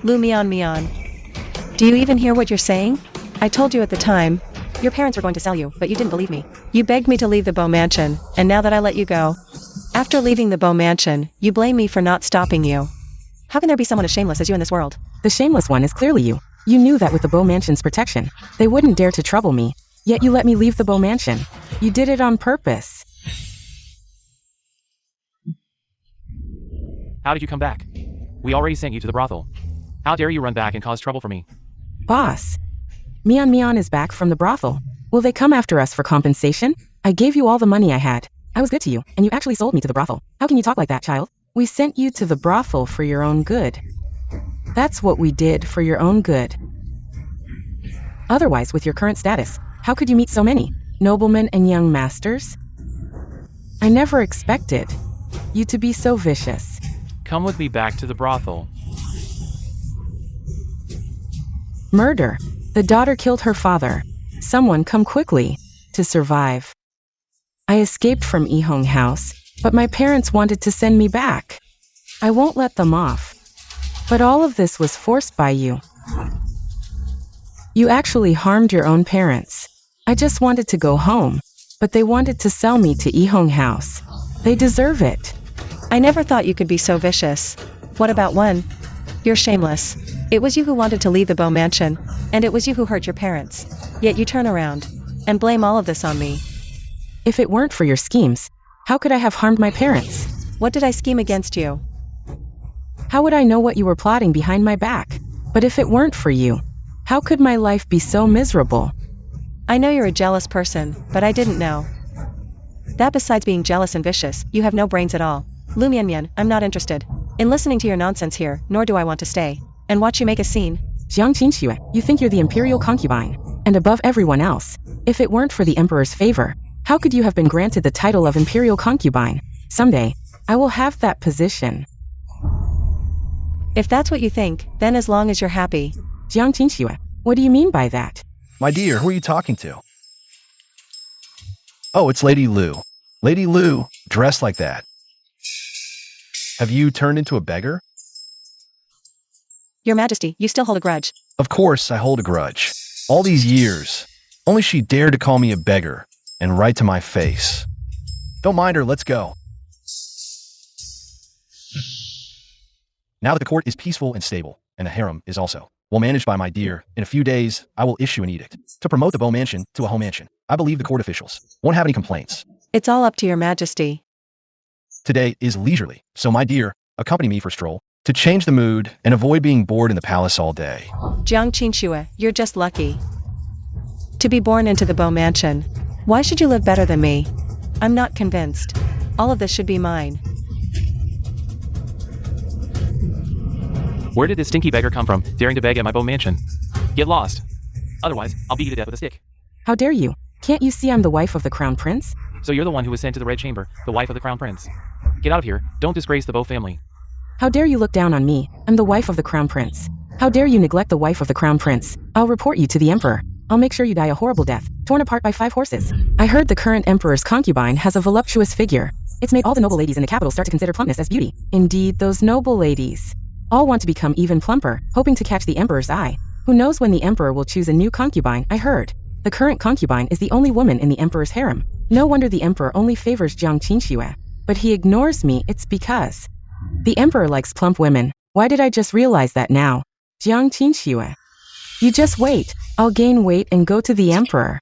Lumian Mian. Do you even hear what you're saying? I told you at the time. Your parents were going to sell you, but you didn't believe me. You begged me to leave the Bow Mansion, and now that I let you go, after leaving the Bow Mansion, you blame me for not stopping you. How can there be someone as shameless as you in this world? The shameless one is clearly you. You knew that with the Bow Mansion's protection, they wouldn't dare to trouble me, yet you let me leave the Bow Mansion. You did it on purpose. How did you come back? We already sent you to the brothel. How dare you run back and cause trouble for me? Boss, Mian Mian is back from the brothel. Will they come after us for compensation? I gave you all the money I had. I was good to you, and you actually sold me to the brothel. How can you talk like that, child? We sent you to the brothel for your own good. That's what we did for your own good. Otherwise, with your current status, how could you meet so many noblemen and young masters? I never expected you to be so vicious. Come with me back to the brothel. Murder. The daughter killed her father. Someone come quickly to survive. I escaped from Ihong House, but my parents wanted to send me back. I won't let them off. But all of this was forced by you. You actually harmed your own parents. I just wanted to go home, but they wanted to sell me to Ihong House. They deserve it. I never thought you could be so vicious. What about one? You're shameless. It was you who wanted to leave the Bow Mansion, and it was you who hurt your parents. Yet you turn around and blame all of this on me. If it weren't for your schemes, how could I have harmed my parents? What did I scheme against you? How would I know what you were plotting behind my back? But if it weren't for you, how could my life be so miserable? I know you're a jealous person, but I didn't know. That besides being jealous and vicious, you have no brains at all. Lumian Mian, I'm not interested in listening to your nonsense here, nor do I want to stay and watch you make a scene. QinXue, you think you're the Imperial concubine, and above everyone else. If it weren't for the Emperor's favor, how could you have been granted the title of Imperial concubine? Someday, I will have that position. If that's what you think, then as long as you're happy. QinXue, what do you mean by that? My dear, who are you talking to? Oh, it's Lady Lu. Lady Lu, dressed like that. Have you turned into a beggar? Your Majesty, you still hold a grudge. Of course, I hold a grudge. All these years, only she dared to call me a beggar, and right to my face. Don't mind her, let's go. Now that the court is peaceful and stable, and the harem is also well managed by my dear, in a few days, I will issue an edict to promote the Bow Mansion to a home mansion. I believe the court officials won't have any complaints. It's all up to your Majesty. Today is leisurely, so my dear, accompany me for a stroll to change the mood and avoid being bored in the palace all day. QinXue, you're just lucky to be born into the Bow Mansion. Why should you live better than me? I'm not convinced. All of this should be mine. Where did this stinky beggar come from, daring to beg at my Bow Mansion? Get lost. Otherwise, I'll beat you to death with a stick. How dare you? Can't you see I'm the wife of the Crown Prince? So you're the one who was sent to the Red Chamber, the wife of the Crown Prince. Get out of here. Don't disgrace the Bow family. How dare you look down on me? I'm the wife of the Crown Prince. How dare you neglect the wife of the Crown Prince? I'll report you to the Emperor. I'll make sure you die a horrible death, torn apart by 5 horses. I heard the current Emperor's concubine has a voluptuous figure. It's made all the noble ladies in the capital start to consider plumpness as beauty. Indeed, those noble ladies all want to become even plumper, hoping to catch the Emperor's eye. Who knows when the Emperor will choose a new concubine? I heard the current concubine is the only woman in the Emperor's harem. No wonder the Emperor only favors QinXue. But he ignores me. It's because the Emperor likes plump women. Why did I just realize that now? QinXue. You just wait. I'll gain weight and go to the Emperor.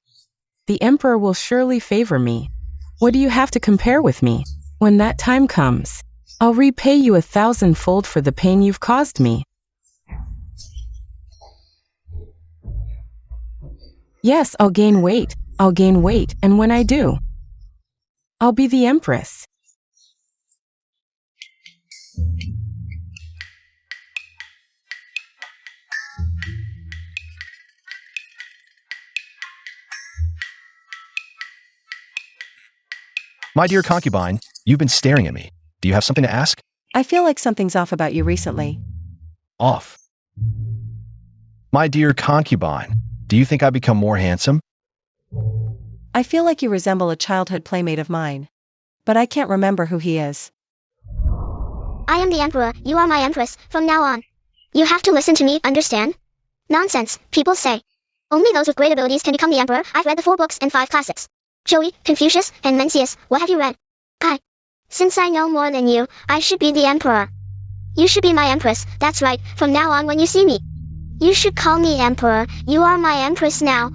The Emperor will surely favor me. What do you have to compare with me? When that time comes, I'll repay you 1,000-fold for the pain you've caused me. Yes, I'll gain weight. I'll gain weight, and when I do, I'll be the Empress. My dear concubine, you've been staring at me. Do you have something to ask? I feel like something's off about you recently. Off. My dear concubine, do you think I've become more handsome? I feel like you resemble a childhood playmate of mine. But I can't remember who he is. I am the Emperor, you are my Empress, from now on. You have to listen to me, understand? Nonsense, people say. Only those with great abilities can become the Emperor. I've read the 4 books and 5 classics. Joey, Confucius, and Mencius, what have you read? Since I know more than you, I should be the Emperor. You should be my Empress, that's right, from now on when you see me. You should call me Emperor, you are my Empress now,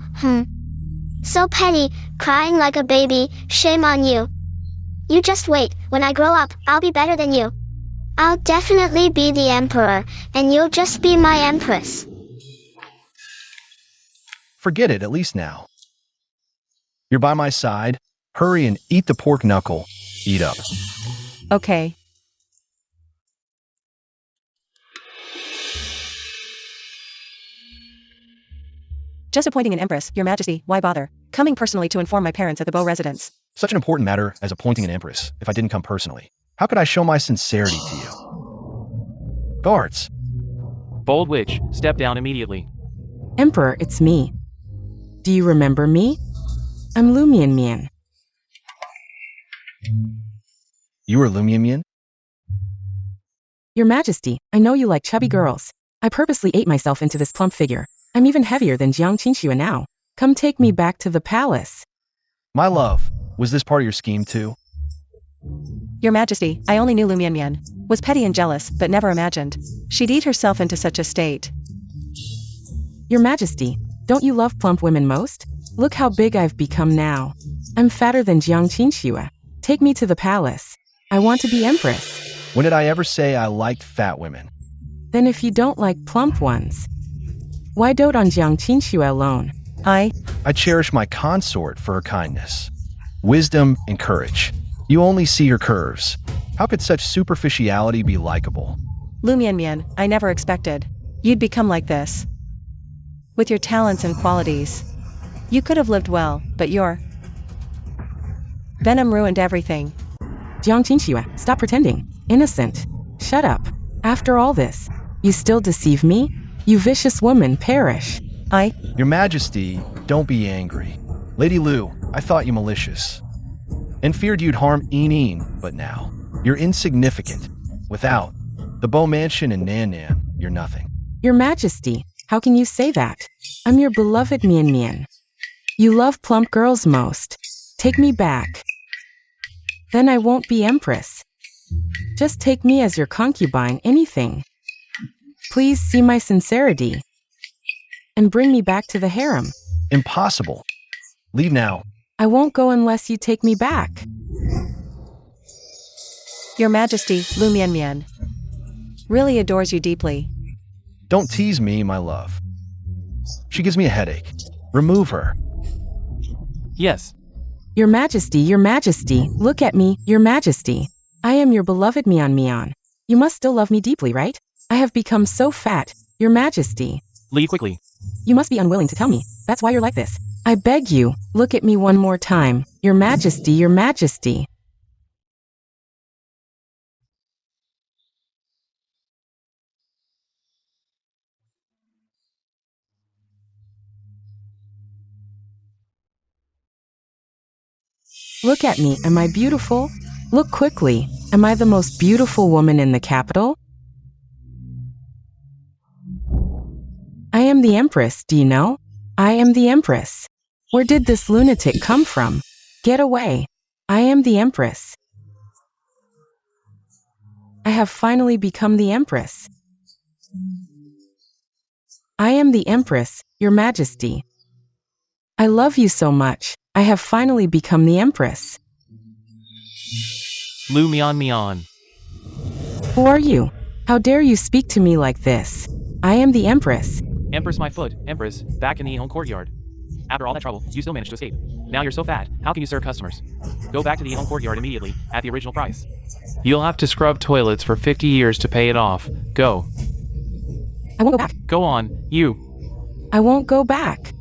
So petty, crying like a baby, shame on you. You just wait, when I grow up, I'll be better than you. I'll definitely be the Emperor, and you'll just be my Empress. Forget it, at least now. You're by my side. Hurry and eat the pork knuckle. Eat up. Okay. Just appointing an empress, your majesty, why bother? Coming personally to inform my parents at the Bow residence. Such an important matter as appointing an empress, if I didn't come personally. How could I show my sincerity to you? Guards. Bold witch, step down immediately. Emperor, it's me. Do you remember me? I'm Lumian Mian. You are Lumian Mian? Your Majesty, I know you like chubby girls. I purposely ate myself into this plump figure. I'm even heavier than QinXue now. Come take me back to the palace. My love, was this part of your scheme too? Your Majesty, I only knew Lumian Mian was petty and jealous, but never imagined she'd eat herself into such a state. Your Majesty, don't you love plump women most? Look how big I've become now. I'm fatter than QinXue. Take me to the palace. I want to be Empress. When did I ever say I liked fat women? Then if you don't like plump ones, why dote on QinXue alone? I cherish my consort for her kindness. wisdom, and courage. You only see her curves. How could such superficiality be likable? Lumian Mian, I never expected you'd become like this. With your talents and qualities. You could have lived well, but your venom ruined everything. QinXue, stop pretending. Innocent. Shut up. After all this, you still deceive me? You vicious woman, perish. Your Majesty, don't be angry. Lady Lu, I thought you malicious. And feared you'd harm Yin, but now, you're insignificant. Without the Bo Mansion and Nan Nan, you're nothing. Your Majesty, how can you say that? I'm your beloved Mian Mian. You love plump girls most. Take me back. Then I won't be Empress. Just take me as your concubine, anything. Please see my sincerity. And bring me back to the harem. Impossible. Leave now. I won't go unless you take me back. Your Majesty, Lumian Mian, really adores you deeply. Don't tease me, my love. She gives me a headache. Remove her. Yes. Your Majesty, look at me, Your Majesty. I am your beloved Mian Mian. You must still love me deeply, right? I have become so fat, Your Majesty. Leave quickly. You must be unwilling to tell me. That's why you're like this. I beg you, look at me one more time. Your Majesty, Your Majesty. Look at me, am I beautiful? Look quickly, am I the most beautiful woman in the capital? I am the Empress, do you know? I am the Empress. Where did this lunatic come from? Get away. I am the Empress. I have finally become the Empress. I am the Empress, Your Majesty. I love you so much. I have finally become the Empress. Mian Mian. Who are you? How dare you speak to me like this? I am the Empress. Empress my foot, Empress, back in the own courtyard. After all that trouble, you still managed to escape. Now you're so fat, how can you serve customers? Go back to the own courtyard immediately, at the original price. You'll have to scrub toilets for 50 years to pay it off. Go. I won't go back. Go on, you. I won't go back.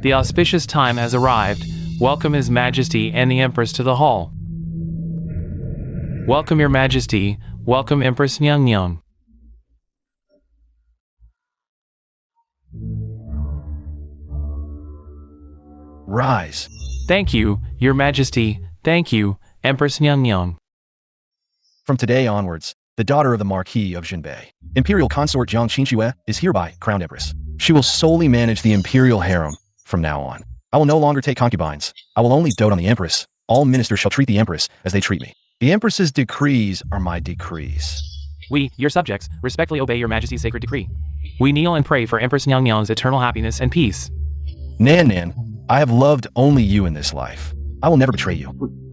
The auspicious time has arrived. Welcome His Majesty and the Empress to the hall. Welcome Your Majesty. Welcome Empress Nyang Nyang. Rise. Thank you, Your Majesty. Thank you, Empress Nyang Nyang. From today onwards, the daughter of the Marquis of Jinbei, Imperial Consort Jiang QinXue, is hereby crowned Empress. She will solely manage the Imperial harem from now on. I will no longer take concubines. I will only dote on the Empress. All ministers shall treat the Empress as they treat me. The Empress's decrees are my decrees. We, your subjects, respectfully obey Your Majesty's sacred decree. We kneel and pray for Empress Nyang Nyang's eternal happiness and peace. Nan Nan, I have loved only you in this life. I will never betray you.